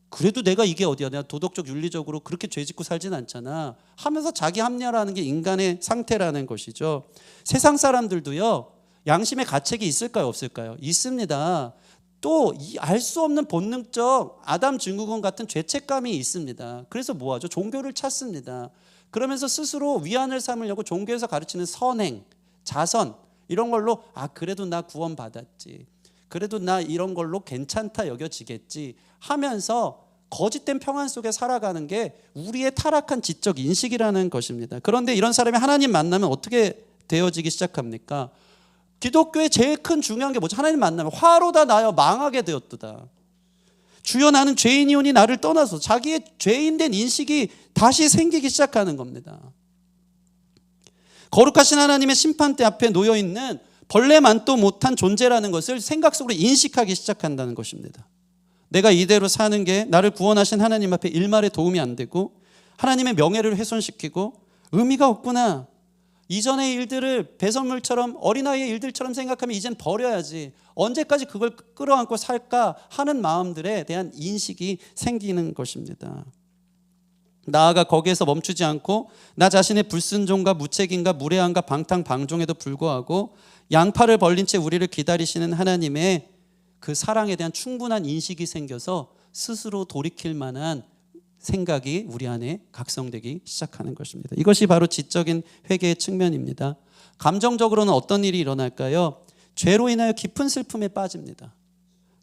그래도 내가 이게 어디야, 내가 도덕적 윤리적으로 그렇게 죄짓고 살진 않잖아 하면서 자기 합리화라는 게 인간의 상태라는 것이죠. 세상 사람들도요, 양심의 가책이 있을까요, 없을까요? 있습니다. 또 알 수 없는 본능적 아담 증후군 같은 죄책감이 있습니다. 그래서 뭐하죠? 종교를 찾습니다. 그러면서 스스로 위안을 삼으려고 종교에서 가르치는 선행, 자선 이런 걸로 그래도 나 구원받았지, 그래도 나 이런 걸로 괜찮다 여겨지겠지 하면서 거짓된 평안 속에 살아가는 게 우리의 타락한 지적 인식이라는 것입니다. 그런데 이런 사람이 하나님 만나면 어떻게 되어지기 시작합니까? 기독교의 제일 큰 중요한 게 뭐죠? 하나님 만나면 화로다 나여 망하게 되었도다. 주여 나는 죄인이오니 나를 떠나서 자기의 죄인된 인식이 다시 생기기 시작하는 겁니다. 거룩하신 하나님의 심판대 앞에 놓여있는 벌레만도 못한 존재라는 것을 생각 속으로 인식하기 시작한다는 것입니다. 내가 이대로 사는 게 나를 구원하신 하나님 앞에 일말에 도움이 안 되고 하나님의 명예를 훼손시키고 의미가 없구나. 이전의 일들을 배설물처럼 어린아이의 일들처럼 생각하면 이젠 버려야지. 언제까지 그걸 끌어안고 살까 하는 마음들에 대한 인식이 생기는 것입니다. 나아가 거기에서 멈추지 않고 나 자신의 불순종과 무책임과 무례함과 방탕방종에도 불구하고 양팔을 벌린 채 우리를 기다리시는 하나님의 그 사랑에 대한 충분한 인식이 생겨서 스스로 돌이킬 만한 생각이 우리 안에 각성되기 시작하는 것입니다. 이것이 바로 지적인 회개의 측면입니다. 감정적으로는 어떤 일이 일어날까요? 죄로 인하여 깊은 슬픔에 빠집니다.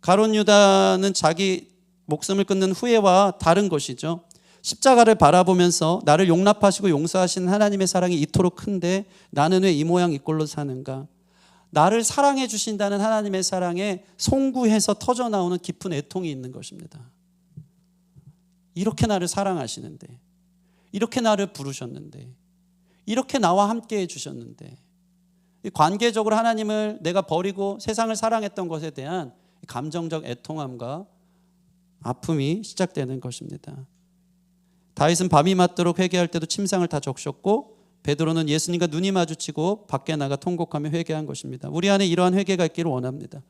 가룟 유다는 자기 목숨을 끊는 후회와 다른 것이죠. 십자가를 바라보면서 나를 용납하시고 용서하신 하나님의 사랑이 이토록 큰데 나는 왜 이 모양 이 꼴로 사는가? 나를 사랑해 주신다는 하나님의 사랑에 송구해서 터져나오는 깊은 애통이 있는 것입니다. 이렇게 나를 사랑하시는데, 이렇게 나를 부르셨는데, 이렇게 나와 함께 해주셨는데, 관계적으로 하나님을 내가 버리고 세상을 사랑했던 것에 대한 감정적 애통함과 아픔이 시작되는 것입니다. 다윗은 밤이 맞도록 회개할 때도 침상을 다 적셨고, 베드로는 예수님과 눈이 마주치고 밖에 나가 통곡하며 회개한 것입니다. 우리 안에 이러한 회개가 있기를 원합니다.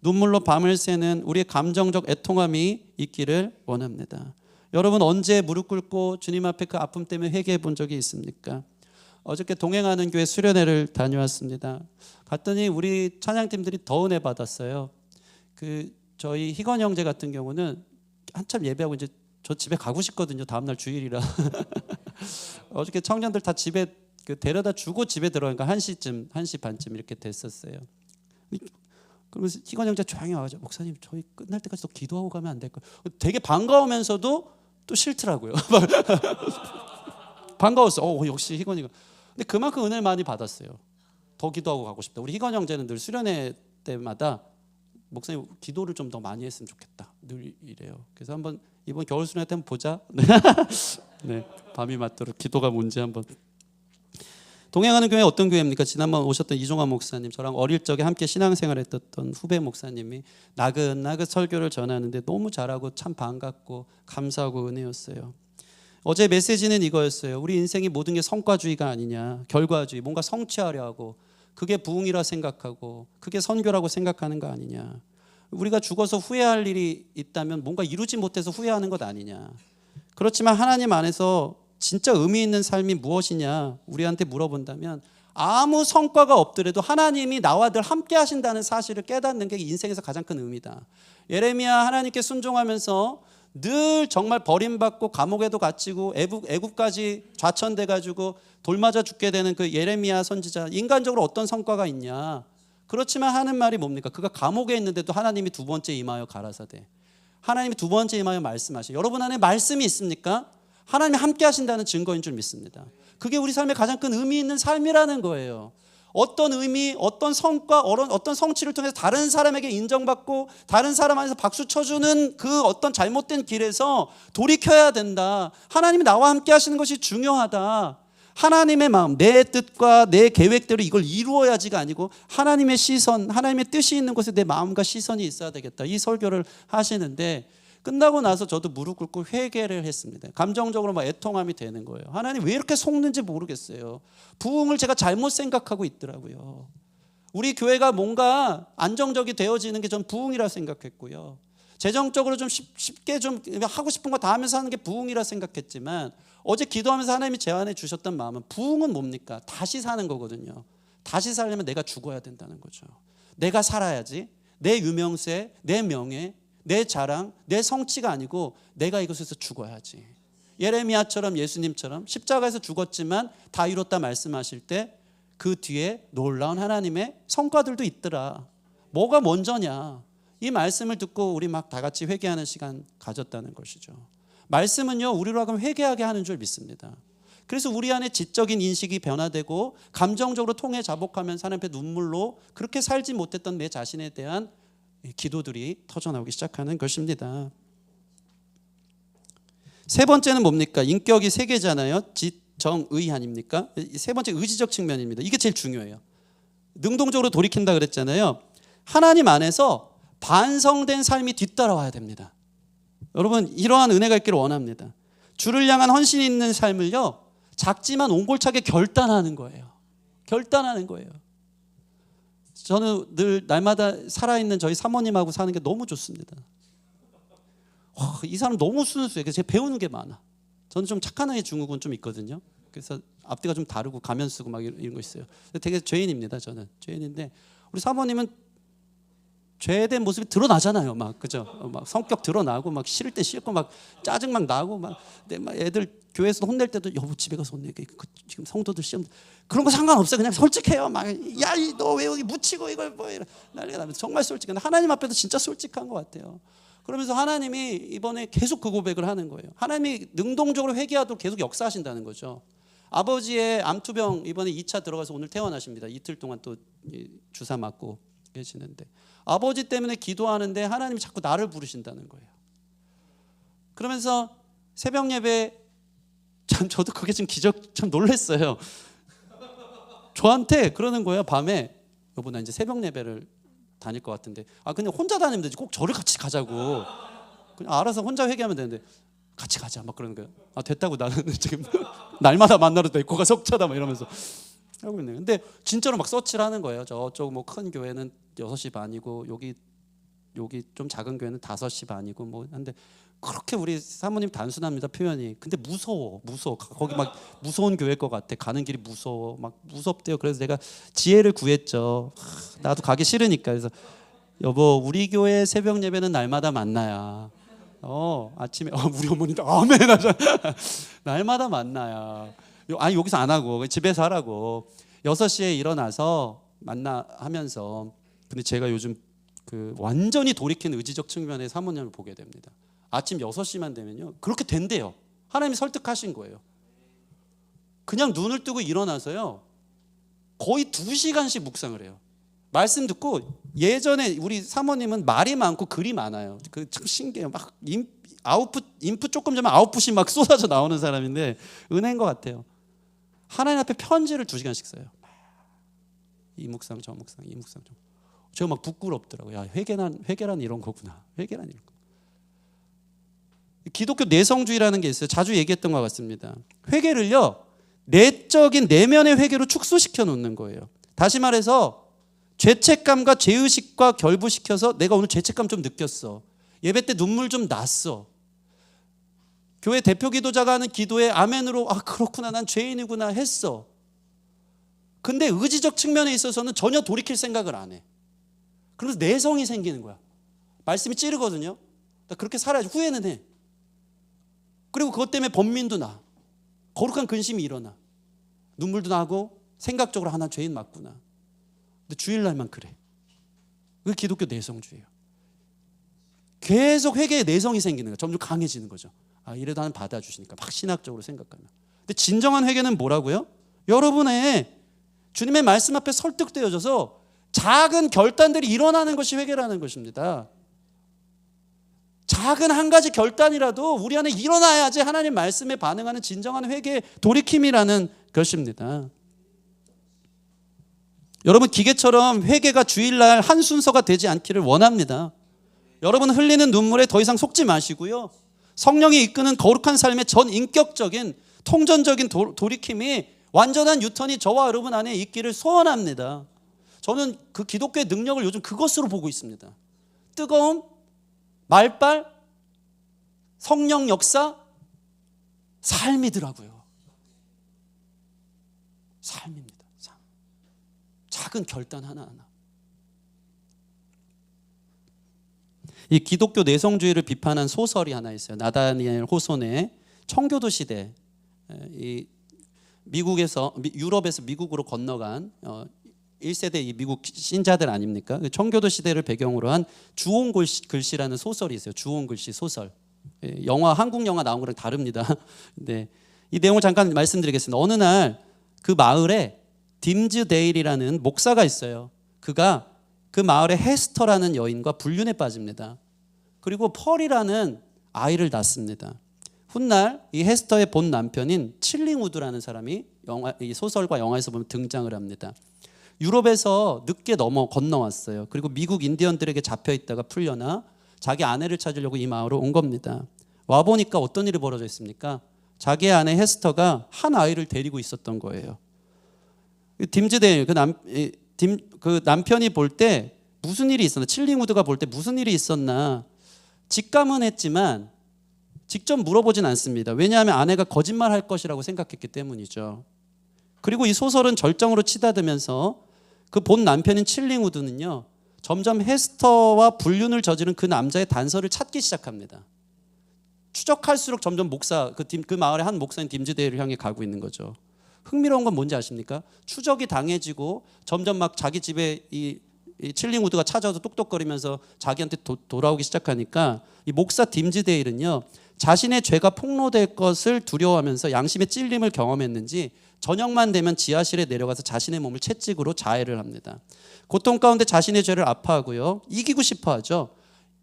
눈물로 밤을 새는 우리의 감정적 애통함이 있기를 원합니다. 여러분 언제 무릎 꿇고 주님 앞에 그 아픔 때문에 회개해 본 적이 있습니까? 어저께 동행하는 교회 수련회를 다녀왔습니다. 갔더니 우리 찬양팀들이 더 은혜 받았어요. 저희 희건 형제 같은 경우는 한참 예배하고 이제 저 집에 가고 싶거든요. 다음날 주일이라. 어저께 청년들 다 집에 데려다 주고 집에 들어가니까 1시 반쯤 이렇게 됐었어요. 그러면서 희건 형제 조용히 와가지고 목사님 저희 끝날 때까지 또 기도하고 가면 안 될까요? 되게 반가우면서도 또 싫더라고요. 반가웠어. 역시 희건이가. 근데 그만큼 은혜를 많이 받았어요. 더 기도하고 가고 싶다. 우리 희건 형제는 늘 수련회 때마다 목사님 기도를 좀 더 많이 했으면 좋겠다. 늘 이래요. 그래서 한번 이번 겨울 수련회 때 한번 보자. 네, 밤이 맞도록 기도가 뭔지 한번. 동행하는 교회 어떤 교회입니까? 지난번 오셨던 이종환 목사님, 저랑 어릴 적에 함께 신앙생활했던 후배 목사님이 나긋나긋 설교를 전하는데 너무 잘하고 참 반갑고 감사하고 은혜였어요. 어제 메시지는 이거였어요. 우리 인생이 모든 게 성과주의가 아니냐, 결과주의, 뭔가 성취하려 하고 그게 부흥이라 생각하고 그게 선교라고 생각하는 거 아니냐. 우리가 죽어서 후회할 일이 있다면 뭔가 이루지 못해서 후회하는 것 아니냐. 그렇지만 하나님 안에서 진짜 의미 있는 삶이 무엇이냐 우리한테 물어본다면 아무 성과가 없더라도 하나님이 나와 늘 함께 하신다는 사실을 깨닫는 게 인생에서 가장 큰 의미다. 예레미야 하나님께 순종하면서 늘 정말 버림받고 감옥에도 갇히고 애국까지 좌천돼가지고 돌 맞아 죽게 되는 그 예레미야 선지자, 인간적으로 어떤 성과가 있냐. 그렇지만 하는 말이 뭡니까? 그가 감옥에 있는데도 하나님이 두 번째 임하여 가라사대, 하나님이 두 번째 임하여 말씀하셔. 여러분 안에 말씀이 있습니까? 하나님이 함께 하신다는 증거인 줄 믿습니다. 그게 우리 삶의 가장 큰 의미 있는 삶이라는 거예요. 어떤 의미, 어떤 성과, 어떤 성취를 통해서 다른 사람에게 인정받고 다른 사람 안에서 박수 쳐주는 그 어떤 잘못된 길에서 돌이켜야 된다. 하나님이 나와 함께 하시는 것이 중요하다. 하나님의 마음, 내 뜻과 내 계획대로 이걸 이루어야지가 아니고 하나님의 시선, 하나님의 뜻이 있는 곳에 내 마음과 시선이 있어야 되겠다. 이 설교를 하시는데 끝나고 나서 저도 무릎 꿇고 회개를 했습니다. 감정적으로 막 애통함이 되는 거예요. 하나님 왜 이렇게 속는지 모르겠어요. 부흥을 제가 잘못 생각하고 있더라고요. 우리 교회가 뭔가 안정적이 되어지는 게 전 부흥이라 생각했고요. 재정적으로 좀 쉽게 좀 하고 싶은 거 다 하면서 하는 게 부흥이라 생각했지만 어제 기도하면서 하나님이 제 안에 주셨던 마음은 부흥은 뭡니까? 다시 사는 거거든요. 다시 살려면 내가 죽어야 된다는 거죠. 내가 살아야지. 내 유명세, 내 명예, 내 자랑, 내 성취가 아니고 내가 이것에서 죽어야지. 예레미야처럼 예수님처럼 십자가에서 죽었지만 다 이뤘다 말씀하실 때 그 뒤에 놀라운 하나님의 성과들도 있더라. 뭐가 먼저냐? 이 말씀을 듣고 우리 막 다 같이 회개하는 시간 가졌다는 것이죠. 말씀은요, 우리로 하여금 회개하게 하는 줄 믿습니다. 그래서 우리 안에 지적인 인식이 변화되고 감정적으로 통해 자복하면서 하나님 앞에 눈물로 그렇게 살지 못했던 내 자신에 대한 기도들이 터져나오기 시작하는 것입니다. 세 번째는 뭡니까? 인격이 세 개잖아요. 지, 정, 의 아닙니까? 세 번째 의지적 측면입니다. 이게 제일 중요해요. 능동적으로 돌이킨다 그랬잖아요. 하나님 안에서 반성된 삶이 뒤따라와야 됩니다. 여러분, 이러한 은혜가 있기를 원합니다. 주를 향한 헌신 있는 삶을요, 작지만 옹골차게 결단하는 거예요. 결단하는 거예요. 저는 늘 날마다 살아있는 저희 사모님하고 사는 게 너무 좋습니다. 와, 이 사람 너무 순수해. 그래서 제가 배우는 게 많아. 저는 좀 착한 아이 증후군 좀 있거든요. 그래서 앞뒤가 좀 다르고 가면 쓰고 막 이런 거 있어요. 되게 죄인입니다. 저는 죄인인데 우리 사모님은 죄된 모습이 드러나잖아요. 막 그죠? 막 성격 드러나고 막 싫을 때 싫고 막 짜증 막 나고 막 애들 교회에서 혼낼 때도 여보 집에 가서 혼내게. 지금 성도들 시험 그런 거 상관없어요. 그냥 솔직해요. 막 야 너 왜 여기 묻히고 이걸 뭐 난리가 나면서 정말 솔직한데 하나님 앞에도 진짜 솔직한 것 같아요. 그러면서 하나님이 이번에 계속 그 고백을 하는 거예요. 하나님이 능동적으로 회개하도록 계속 역사하신다는 거죠. 아버지의 암투병 이번에 2차 들어가서 오늘 퇴원하십니다. 이틀 동안 또 주사 맞고 계시는데 아버지 때문에 기도하는데 하나님이 자꾸 나를 부르신다는 거예요. 그러면서 새벽 예배 참 저도 그게 좀 기적 참 놀랐어요. 저한테 그러는 거예요. 밤에 여보 나 이제 새벽 예배를 다닐 것 같은데 근데 혼자 다니면 되지 꼭 저를 같이 가자고. 그냥 알아서 혼자 회개하면 되는데 같이 가자 막 그러는 거예요. 됐다고 나는 지금 날마다 만나러 데리고가 석차다 막 이러면서 하고 있네요. 근데 진짜로 막 서치를 하는 거예요. 저쪽 뭐 큰 교회는 6시 반이고 여기 좀 작은 교회는 5시 반이고 뭐 한데 그렇게 우리 사모님 단순합니다 표현이. 근데 무서워. 거기 막 무서운 교회일 것 같아. 가는 길이 무서워. 막 무섭대요. 그래서 내가 지혜를 구했죠. 나도 가기 싫으니까. 그래서 여보 우리 교회 새벽 예배는 날마다 만나야. 아침에 우리 어머니도 아멘 하잖아. 날마다 만나야. 여기서 안 하고 집에서 하라고. 6시에 일어나서 만나하면서. 근데 제가 요즘 그 완전히 돌이킨 의지적 측면의 사모님을 보게 됩니다. 아침 6시만 되면요 그렇게 된대요. 하나님이 설득하신 거예요. 그냥 눈을 뜨고 일어나서요 거의 2시간씩 묵상을 해요. 말씀 듣고 예전에 우리 사모님은 말이 많고 글이 많아요. 그 참 신기해요. 막 인풋 조금 전에 아웃풋이 막 쏟아져 나오는 사람인데 은혜인 것 같아요. 하나님 앞에 편지를 2시간씩 써요. 이 묵상 저 묵상 이 묵상 저. 제가 막 부끄럽더라고요. 야 회개란 이런 거구나. 회개란 이런 거. 기독교 내성주의라는 게 있어요. 자주 얘기했던 것 같습니다. 회개를요 내적인 내면의 회개로 축소시켜 놓는 거예요. 다시 말해서 죄책감과 죄의식과 결부시켜서 내가 오늘 죄책감 좀 느꼈어. 예배 때 눈물 좀 났어. 교회 대표 기도자가 하는 기도에 아멘으로 그렇구나 난 죄인이구나 했어. 근데 의지적 측면에 있어서는 전혀 돌이킬 생각을 안 해. 그러면서 내성이 생기는 거야. 말씀이 찌르거든요. 나 그렇게 살아야지. 후회는 해. 그리고 그것 때문에 번민도 나. 거룩한 근심이 일어나. 눈물도 나고 생각적으로 난 죄인 맞구나. 근데 주일날만 그래. 그게 기독교 내성주의예요. 계속 회개에 내성이 생기는 거예요. 점점 강해지는 거죠. 이래도 하나님 받아주시니까 막 신학적으로 생각하면. 근데 진정한 회개는 뭐라고요? 여러분의 주님의 말씀 앞에 설득되어져서 작은 결단들이 일어나는 것이 회개라는 것입니다. 작은 한 가지 결단이라도 우리 안에 일어나야지 하나님 말씀에 반응하는 진정한 회개의 돌이킴이라는 것입니다. 여러분 기계처럼 회개가 주일날 한 순서가 되지 않기를 원합니다. 여러분 흘리는 눈물에 더 이상 속지 마시고요. 성령이 이끄는 거룩한 삶의 전 인격적인 통전적인 돌이킴이 완전한 유턴이 저와 여러분 안에 있기를 소원합니다. 저는 그 기독교의 능력을 요즘 그것으로 보고 있습니다. 뜨거움, 말빨, 성령 역사, 삶이더라고요. 삶입니다. 삶. 작은 결단 하나하나. 이 기독교 내성주의를 비판한 소설이 하나 있어요. 나다니엘 호손의 청교도 시대. 이 미국에서 유럽에서 미국으로 건너간 1세대 이 미국 신자들 아닙니까? 청교도 시대를 배경으로 한 주온 글씨라는 소설이 있어요. 주온 글씨 소설. 영화 한국 영화 나온 거랑 다릅니다. 네. 이 내용을 잠깐 말씀드리겠습니다. 어느 날 그 마을에 딤즈데일이라는 목사가 있어요. 그가 그 마을에 헤스터라는 여인과 불륜에 빠집니다. 그리고 펄이라는 아이를 낳습니다. 훗날 이 헤스터의 본 남편인 칠링우드라는 사람이 이 소설과 영화에서 보면 등장을 합니다. 유럽에서 늦게 건너왔어요. 그리고 미국 인디언들에게 잡혀 있다가 풀려나 자기 아내를 찾으려고 이 마을로 온 겁니다. 와 보니까 어떤 일이 벌어져 있습니까? 자기의 아내 헤스터가 한 아이를 데리고 있었던 거예요. 딤즈데일 그 남편이 볼 때 무슨 일이 있었나? 칠링우드가 볼 때 무슨 일이 있었나? 직감은 했지만 직접 물어보진 않습니다. 왜냐하면 아내가 거짓말할 것이라고 생각했기 때문이죠. 그리고 이 소설은 절정으로 치닫으면서 그 본 남편인 칠링우드는요, 점점 헤스터와 불륜을 저지른 그 남자의 단서를 찾기 시작합니다. 추적할수록 점점 그 마을의 한 목사인 딤즈데일을 향해 가고 있는 거죠. 흥미로운 건 뭔지 아십니까? 추적이 당해지고 점점 막 자기 집에 이 칠링우드가 찾아와서 똑똑거리면서 자기한테 돌아오기 시작하니까 이 목사 딤즈데일은요, 자신의 죄가 폭로될 것을 두려워하면서 양심의 찔림을 경험했는지 저녁만 되면 지하실에 내려가서 자신의 몸을 채찍으로 자해를 합니다. 고통 가운데 자신의 죄를 아파하고요, 이기고 싶어 하죠.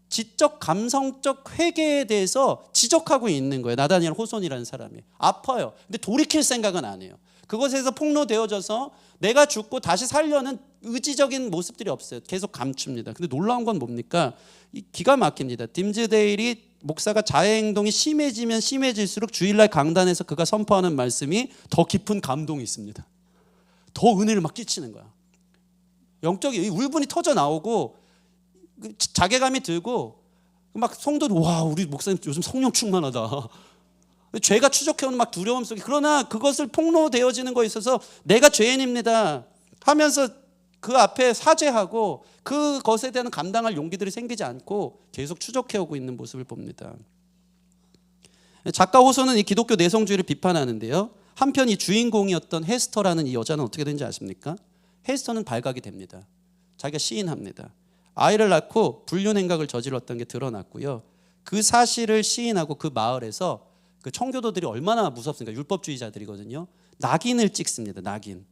지적 감성적 회개에 대해서 지적하고 있는 거예요. 나다니엘 호손이라는 사람이. 아파요. 근데 돌이킬 생각은 안 해요. 그것에서 폭로되어져서 내가 죽고 다시 살려는 의지적인 모습들이 없어요. 계속 감춥니다. 근데 놀라운 건 뭡니까? 기가 막힙니다. 딤즈데일이 목사가 자해 행동이 심해지면 심해질수록 주일날 강단에서 그가 선포하는 말씀이 더 깊은 감동이 있습니다. 더 은혜를 막 끼치는 거야. 영적인 울분이 터져 나오고 자괴감이 들고 막 성도들, 와, 우리 목사님 요즘 성령 충만하다. 죄가 추적해오는 막 두려움 속에, 그러나 그것을 폭로되어지는 거에 있어서 내가 죄인입니다 하면서 그 앞에 사죄하고 그것에 대한 감당할 용기들이 생기지 않고 계속 추적해오고 있는 모습을 봅니다. 작가 호소는 이 기독교 내성주의를 비판하는데요, 한편 이 주인공이었던 헤스터라는 이 여자는 어떻게 되는지 아십니까? 헤스터는 발각이 됩니다. 자기가 시인합니다. 아이를 낳고 불륜 행각을 저질렀던 게 드러났고요, 그 사실을 시인하고 그 마을에서 그 청교도들이 얼마나 무섭습니까? 율법주의자들이거든요. 낙인을 찍습니다. 낙인.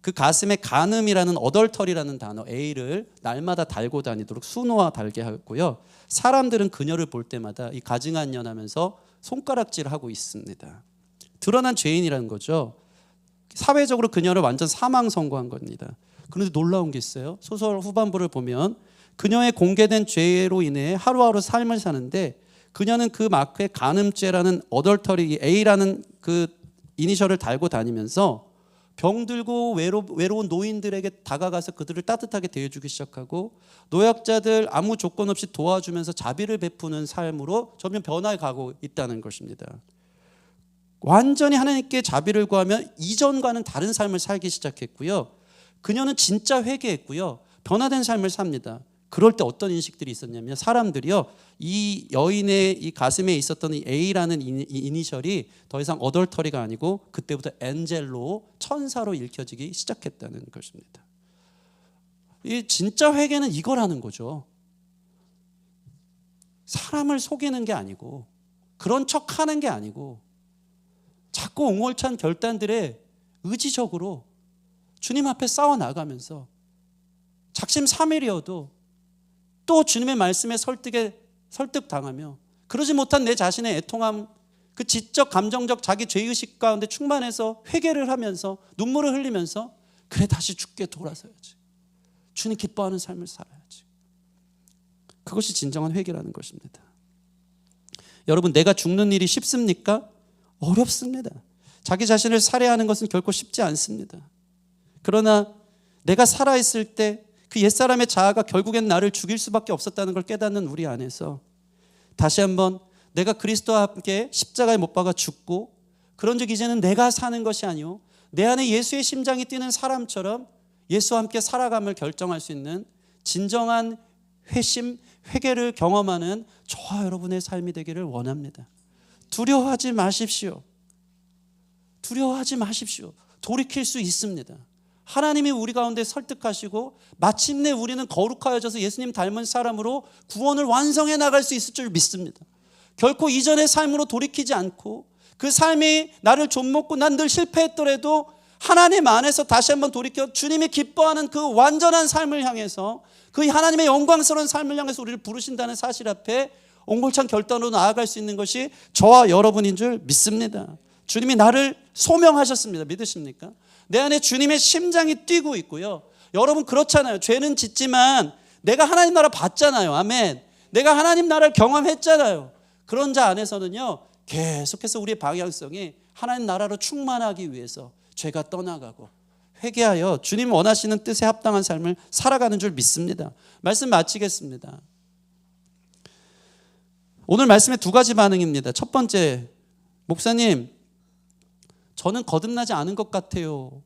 그 가슴에 간음이라는 어덜터리라는 단어 A를 날마다 달고 다니도록 수놓아 달게 하고요, 사람들은 그녀를 볼 때마다 이 가증한년하면서 손가락질을 하고 있습니다. 드러난 죄인이라는 거죠. 사회적으로 그녀를 완전 사망 선고한 겁니다. 그런데 놀라운 게 있어요. 소설 후반부를 보면 그녀의 공개된 죄로 인해 하루하루 삶을 사는데, 그녀는 그 마크에 간음죄라는 어덜터리 A라는 그 이니셜을 달고 다니면서 병들고 외로운 노인들에게 다가가서 그들을 따뜻하게 대해주기 시작하고, 노약자들 아무 조건 없이 도와주면서 자비를 베푸는 삶으로 점점 변화해 가고 있다는 것입니다. 완전히 하나님께 자비를 구하며 이전과는 다른 삶을 살기 시작했고요, 그녀는 진짜 회개했고요, 변화된 삶을 삽니다. 그럴 때 어떤 인식들이 있었냐면, 사람들이요, 이 여인의 이 가슴에 있었던 이 A라는 이니셜이 더 이상 어덜터리가 아니고 그때부터 엔젤로, 천사로 읽혀지기 시작했다는 것입니다. 이 진짜 회개는 이거라는 거죠. 사람을 속이는 게 아니고, 그런 척하는 게 아니고, 자꾸 옹월찬 결단들에 의지적으로 주님 앞에 싸워 나가면서 작심삼일이어도 또 주님의 말씀에 설득당하며, 그러지 못한 내 자신의 애통함, 그 지적 감정적 자기 죄의식 가운데 충만해서 회개를 하면서 눈물을 흘리면서, 그래 다시 주께 돌아서야지, 주님 기뻐하는 삶을 살아야지. 그것이 진정한 회개라는 것입니다. 여러분, 내가 죽는 일이 쉽습니까? 어렵습니다. 자기 자신을 살해하는 것은 결코 쉽지 않습니다. 그러나 내가 살아있을 때 그 옛사람의 자아가 결국엔 나를 죽일 수밖에 없었다는 걸 깨닫는 우리 안에서 다시 한번 내가 그리스도와 함께 십자가에 못 박아 죽고 그런즉 이제는 내가 사는 것이 아니오 내 안에 예수의 심장이 뛰는 사람처럼 예수와 함께 살아감을 결정할 수 있는 진정한 회심, 회개를 경험하는 저와 여러분의 삶이 되기를 원합니다. 두려워하지 마십시오. 두려워하지 마십시오. 돌이킬 수 있습니다. 하나님이 우리 가운데 설득하시고 마침내 우리는 거룩하여져서 예수님 닮은 사람으로 구원을 완성해 나갈 수 있을 줄 믿습니다. 결코 이전의 삶으로 돌이키지 않고 그 삶이 나를 좀먹고 난 늘 실패했더라도 하나님 안에서 다시 한번 돌이켜 주님이 기뻐하는 그 완전한 삶을 향해서 그 하나님의 영광스러운 삶을 향해서 우리를 부르신다는 사실 앞에 옹골찬 결단으로 나아갈 수 있는 것이 저와 여러분인 줄 믿습니다. 주님이 나를 소명하셨습니다. 믿으십니까? 내 안에 주님의 심장이 뛰고 있고요. 여러분 그렇잖아요. 죄는 짓지만 내가 하나님 나라 봤잖아요. 아멘. 내가 하나님 나라를 경험했잖아요. 그런 자 안에서는요 계속해서 우리의 방향성이 하나님 나라로 충만하기 위해서 죄가 떠나가고 회개하여 주님 원하시는 뜻에 합당한 삶을 살아가는 줄 믿습니다. 말씀 마치겠습니다. 오늘 말씀에 두 가지 반응입니다. 첫 번째, 목사님 저는 거듭나지 않은 것 같아요.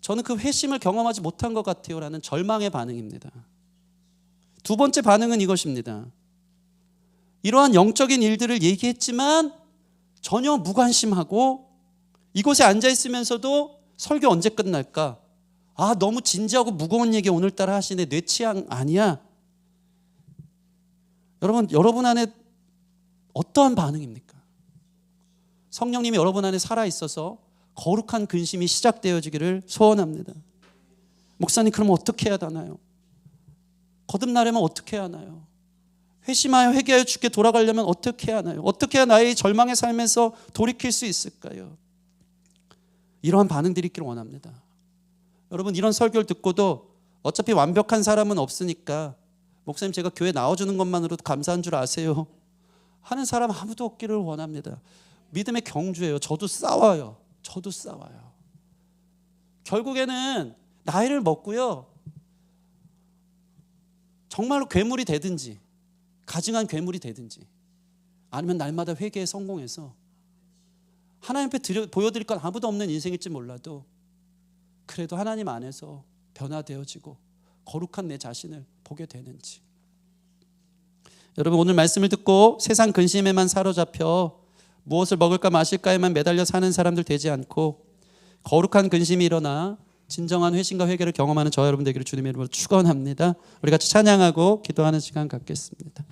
저는 그 회심을 경험하지 못한 것 같아요 라는 절망의 반응입니다. 두 번째 반응은 이것입니다. 이러한 영적인 일들을 얘기했지만 전혀 무관심하고 이곳에 앉아있으면서도 설교 언제 끝날까? 아 너무 진지하고 무거운 얘기 오늘따라 하시네. 내 취향 아니야. 여러분 안에 어떠한 반응입니까? 성령님이 여러분 안에 살아있어서 거룩한 근심이 시작되어지기를 소원합니다. 목사님 그럼 어떻게 해야 하나요? 거듭나려면 어떻게 해야 하나요? 회심하여 회개하여 주께 돌아가려면 어떻게 해야 하나요? 어떻게 해야 나의 절망의 삶에서 돌이킬 수 있을까요? 이러한 반응들이 있기를 원합니다. 여러분 이런 설교를 듣고도 어차피 완벽한 사람은 없으니까 목사님 제가 교회 나와주는 것만으로도 감사한 줄 아세요? 하는 사람 아무도 없기를 원합니다. 믿음의 경주예요. 저도 싸워요. 결국에는 나이를 먹고요 정말로 괴물이 되든지 가증한 괴물이 되든지 아니면 날마다 회개에 성공해서 하나님 앞에 보여드릴 건 아무도 없는 인생일지 몰라도 그래도 하나님 안에서 변화되어지고 거룩한 내 자신을 보게 되는지. 여러분 오늘 말씀을 듣고 세상 근심에만 사로잡혀 무엇을 먹을까 마실까에만 매달려 사는 사람들 되지 않고 거룩한 근심이 일어나 진정한 회심과 회개를 경험하는 저와 여러분 되기를 주님의 이름으로 축원합니다. 우리 같이 찬양하고 기도하는 시간 갖겠습니다.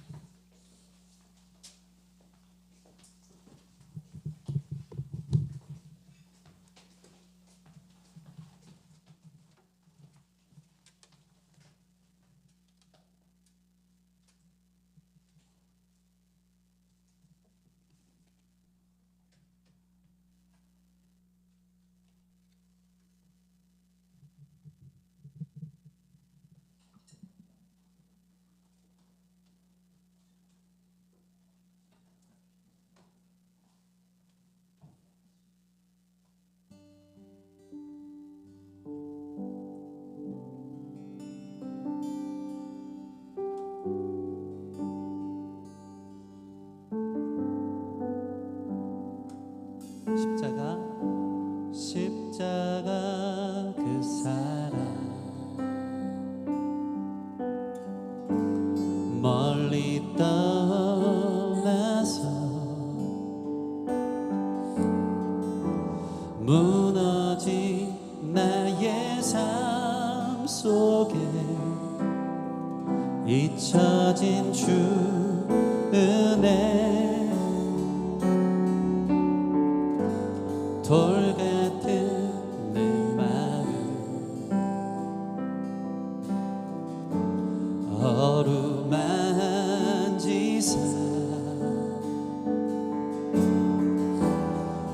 십자가 그 사랑 멀리 떠나서 무너진 나의 삶 속에 잊혀진 주 은혜 돌 같은 내 마음 어루만지사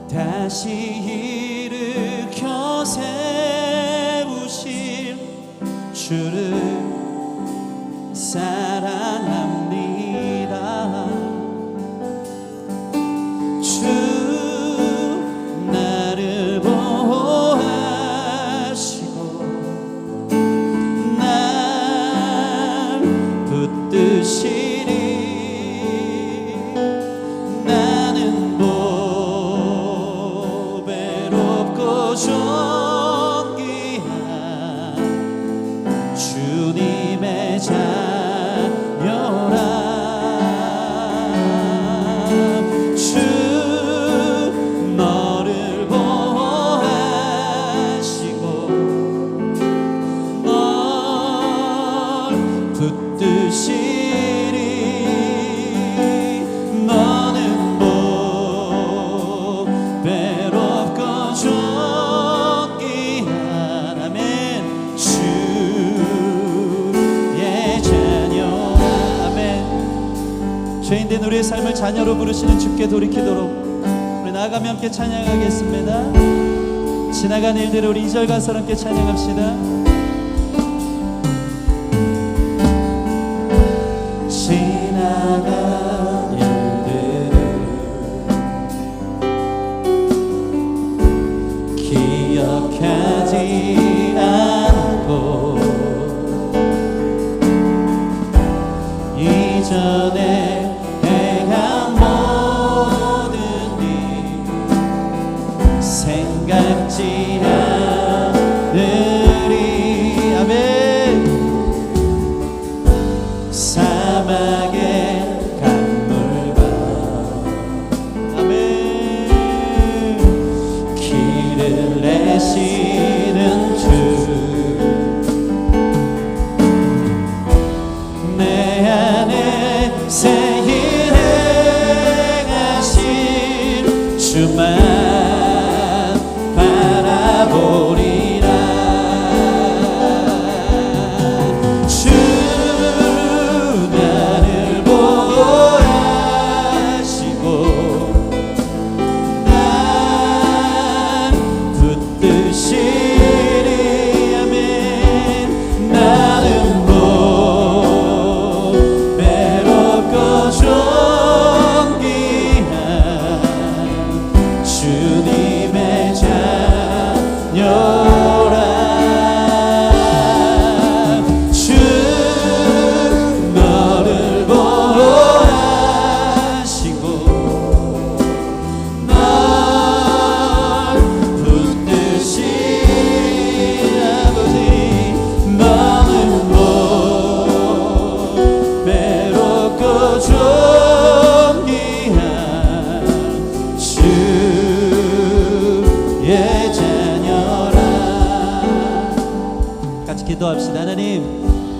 다시 일으켜 세우실 주를 사랑합니다. 붙드시리 존귀한 주님의 자녀라. 주 너를 보호하시고 널 붙드시리. 너는 보배롭고 존귀한 아멘 주의 자녀. 아멘. 죄인된 우리의 삶을 자녀로 부르시는 주께 돌이키도록 우리 나아가며 함께 찬양하겠습니다. 지나간 일들을 우리 2절 가서 함께 찬양합시다. 지나간 일들을 기억하지 않고 이전에 행한 모든 일 생각지 않으리. 아멘. 사막의 강물과 아멘 길을 내시는 주 내 안에 새 일 행하실 주만 바라보리라. 주 나를 보호하시고 난 붙드시리. 아멘. 나는 보배롭고 존귀한 주님의 자녀라. 주 너를 보호하시고 널 붙드시리. 아버지 너는 보배롭고 존귀한 주의 자녀라. 같이 기도합시다. 하나님,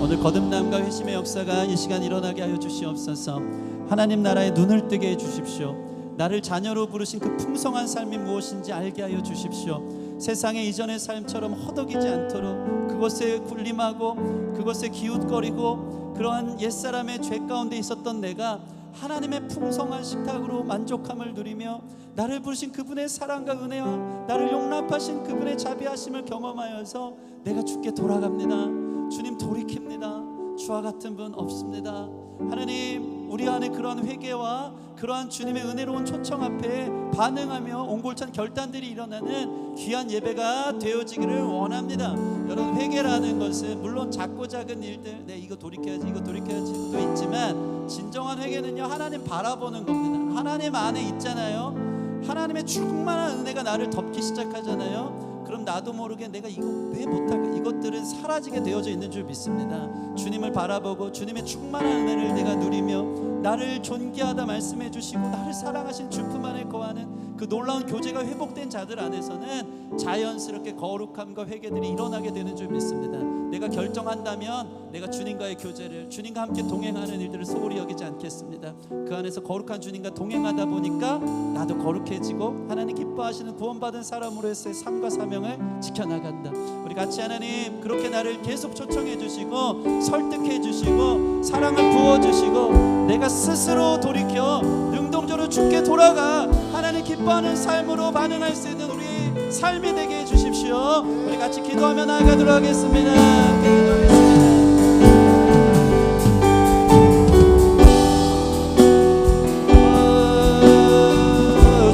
오늘 거듭남과 회심의 역사가 이 시간 일어나게 하여 주시옵소서. 하나님 나라에 눈을 뜨게 해 주십시오. 나를 자녀로 부르신 그 풍성한 삶이 무엇인지 알게 하여 주십시오. 세상의 이전의 삶처럼 허덕이지 않도록 그것에 군림하고 그것에 기웃거리고 그러한 옛사람의 죄 가운데 있었던 내가 하나님의 풍성한 식탁으로 만족함을 누리며 나를 부르신 그분의 사랑과 은혜와 나를 용납하신 그분의 자비하심을 경험하여서 내가 주께 돌아갑니다. 주님 돌이킵니다. 주와 같은 분 없습니다. 하나님, 우리 안에 그러한 회개와 그러한 주님의 은혜로운 초청 앞에 반응하며 옹골찬 결단들이 일어나는 귀한 예배가 되어지기를 원합니다. 여러분, 회개라는 것은 물론 작고 작은 일들, 이거 돌이켜야지 도 있지만 진정한 회개는요, 하나님 바라보는 겁니다. 하나님 안에 있잖아요. 하나님의 충만한 은혜가 나를 덮기 시작하잖아요. 그럼 나도 모르게 내가 이거 왜 못할까? 이것들은 사라지게 되어져 있는 줄 믿습니다. 주님을 바라보고 주님의 충만한 은혜를 내가 누리며 나를 존귀하다 말씀해 주시고 나를 사랑하신 주 품 안에 거하는 그 놀라운 교제가 회복된 자들 안에서는 자연스럽게 거룩함과 회개들이 일어나게 되는 줄 믿습니다. 내가 결정한다면 내가 주님과의 교제를, 주님과 함께 동행하는 일들을 소홀히 여기지 않겠습니다. 그 안에서 거룩한 주님과 동행하다 보니까 나도 거룩해지고 하나님 기뻐하시는 구원받은 사람으로서의 삶과 사명을 지켜나간다. 우리 같이 하나님 그렇게 나를 계속 초청해 주시고 설득해 주시고 사랑을 부어주시고 내가 스스로 돌이켜 능동적으로 주께 돌아가 하나님 기뻐하는 삶으로 반응할 수 있는 우리 삶이 되게 해주십시오. 우리 같이 기도하며 나아가도록 하겠습니다.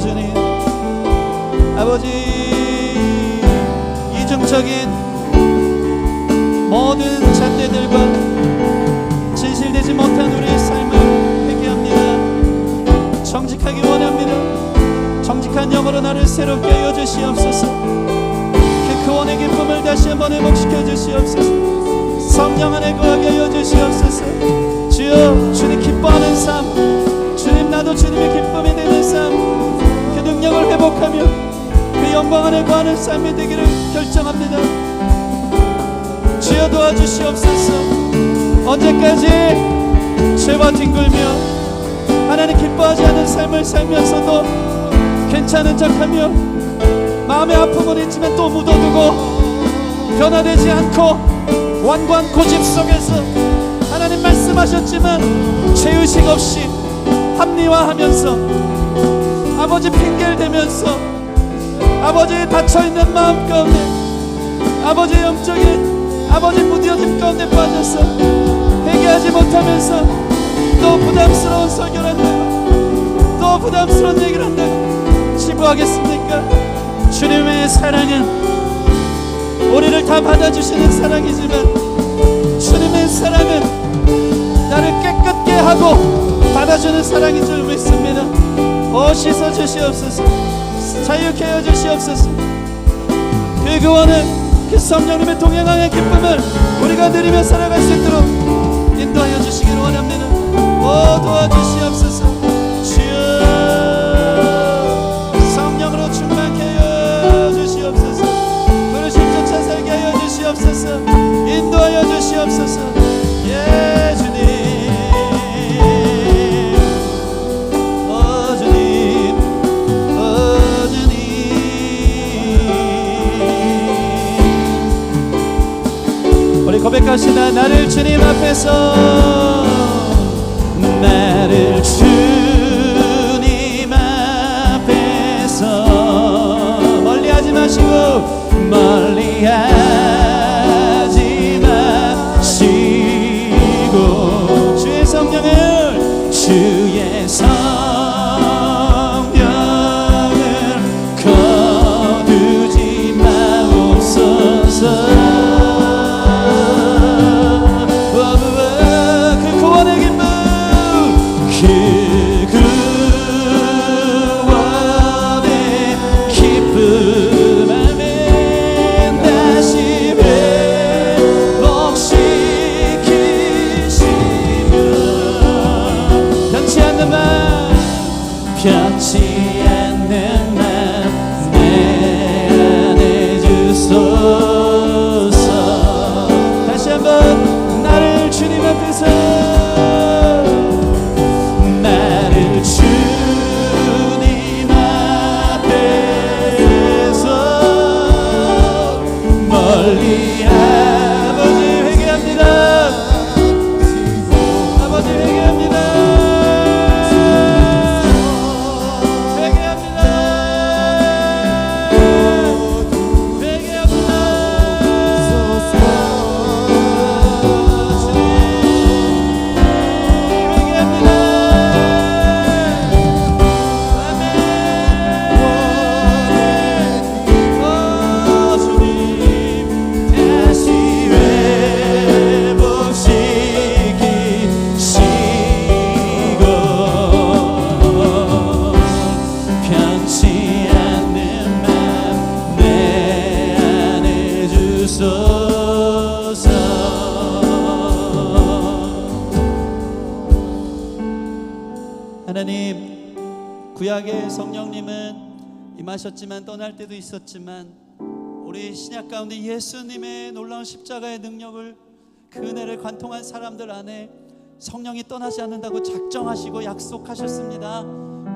주님 아버지, 이중적인 모든 잣대들과 진실되지 못한 우리의 삶을 회개합니다. 정직하기 원합니다. 정직한 영으로 나를 새롭게 하여 주시옵소서. 한번 회복시켜 주시옵소서. 성령 안에 거하게 하여 주시옵소서. 주여, 주님 기뻐하는 삶, 주님 나도 주님의 기쁨이 되는 삶, 그 능력을 회복하며 그 영광 안에 거하는 삶이 되기를 결정합니다. 주여 도와주시옵소서. 언제까지 죄와 뒹굴며 하나님 기뻐하지 않은 삶을 살면서도 괜찮은 척하며 마음의 아픔은 있지만 또 묻어두고 변화되지 않고 완고한 고집 속에서 하나님 말씀하셨지만 죄의식 없이 합리화하면서 아버지 핑계를 대면서 아버지의 닫혀있는 마음 가운데 아버지의 영적인 아버지 무뎌짐 가운데 빠져서 회개하지 못하면서 또 부담스러운 설교를 한다고 또 부담스러운 얘기를 한다고 치부하겠습니까? 주님의 사랑은 우리를 다 받아주시는 사랑이지만 주님의 사랑은 나를 깨끗게 하고 받아주는 사랑인 줄 믿습니다. 씻어 주시옵소서. 자유케 하여 주시옵소서. 그 구원을 그 성령님의 동행하는 기쁨을 우리가 누리며 살아갈 수 있도록 인도하여 주시기를 원합니다. 도와주시옵소서. 주여, 성령으로 충만케 하여 주시옵소서. 부르심 쫓아 살게 하여 주시옵소서. 인도하여 주시옵소서. 예, 주님. 주님. 주님. 우리 고백합시다. 나를 주님 앞에서 나를 주님 앞에서 멀리하지 마시고 멀리하지 마시고 주의 성령을 주의 성령을 거두지 마옵소서. 변치 않는 맘 내 안에 주소서. 다시 한번 나를 주님 앞에서 나를 주님 앞에서 멀리 아버지 회개합니다. 아버지 회개합니다. 하나님, 구약의 성령님은 임하셨지만 떠날 때도 있었지만 우리 신약 가운데 예수님의 놀라운 십자가의 능력을 그 은혜를 관통한 사람들 안에 성령이 떠나지 않는다고 작정하시고 약속하셨습니다.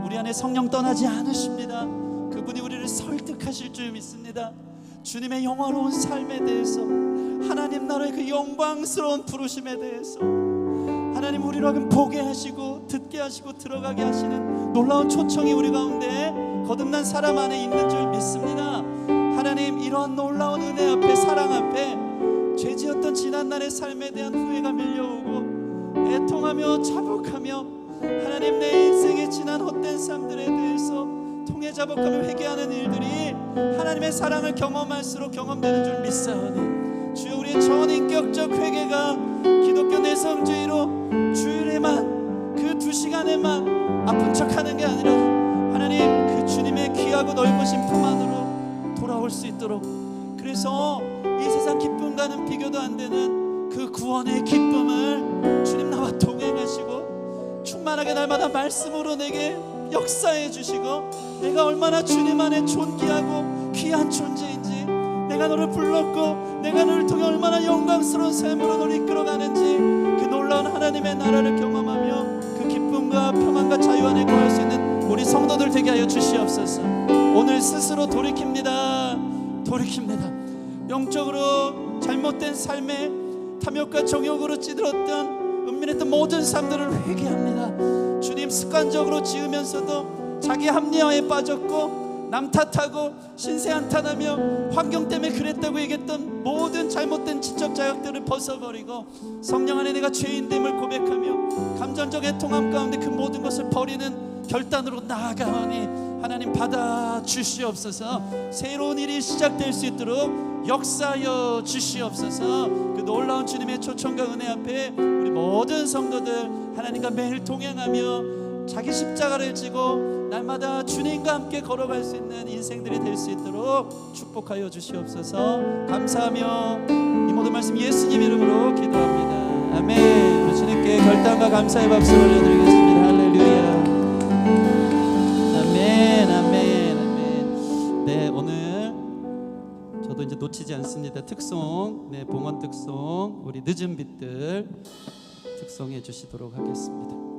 우리 안에 성령 떠나지 않으십니다. 그분이 우리를 설득하실 줄 믿습니다. 주님의 영화로운 삶에 대해서, 하나님 나라의 그 영광스러운 부르심에 대해서 하나님 우리로 하여금 보게 하시고 듣게 하시고 들어가게 하시는 놀라운 초청이 우리 가운데 거듭난 사람 안에 있는 줄 믿습니다. 하나님, 이러한 놀라운 은혜 앞에, 사랑 앞에 죄지었던 지난날의 삶에 대한 후회가 밀려오고 애통하며 자복하며 하나님 내 인생의 지난 헛된 삶들에 대해서 통해 자복하며 회개하는 일들이 하나님의 사랑을 경험할수록 경험되는 줄 믿사오니 주여, 우리의 전인격적 회개가 기독교 내성주의로 주일에만 그 2시간에만 아픈 척하는 게 아니라 하나님 그 주님의 귀하고 넓으신 품 안으로 돌아올 수 있도록 그래서 이 세상 기쁨과는 비교도 안 되는 그 구원의 기쁨을 주님 나와 동행하시고 충만하게 날마다 말씀으로 내게 역사해 주시고, 내가 얼마나 주님 안에 존귀하고 귀한 존재인지, 내가 너를 불렀고 내가 너를 통해 얼마나 영광스러운 삶으로 너를 이끌어가는지, 그 놀라운 하나님의 나라를 경험하며 그 기쁨과 평안과 자유 안에 거할 수 있는 우리 성도들 되게 하여 주시옵소서. 오늘 스스로 돌이킵니다. 영적으로 잘못된 삶에 탐욕과 정욕으로 찌들었던 은밀했던 모든 삶들을 회개합니다. 주님, 습관적으로 지으면서도 자기 합리화에 빠졌고 남 탓하고 신세 한탄하며 환경 때문에 그랬다고 얘기했던 모든 잘못된 지적 자격들을 벗어버리고 성령 안에 내가 죄인됨을 고백하며 감정적 애통함 가운데 그 모든 것을 버리는 결단으로 나아가오니 하나님 받아 주시옵소서. 새로운 일이 시작될 수 있도록 역사하여 주시옵소서. 그 놀라운 주님의 초청과 은혜 앞에 우리 모든 성도들 하나님과 매일 동행하며 자기 십자가를 지고 날마다 주님과 함께 걸어갈 수 있는 인생들이 될 수 있도록 축복하여 주시옵소서. 감사하며 이 모든 말씀 예수님 이름으로 기도합니다. 아멘. 우리 주님께 결단과 감사의 박수 올려드리겠습니다. 할렐루야. 아멘, 아멘, 아멘. 네, 오늘 저도 이제 놓치지 않습니다. 특송, 네, 봉헌 특송, 우리 늦은 빛들 특송해 주시도록 하겠습니다.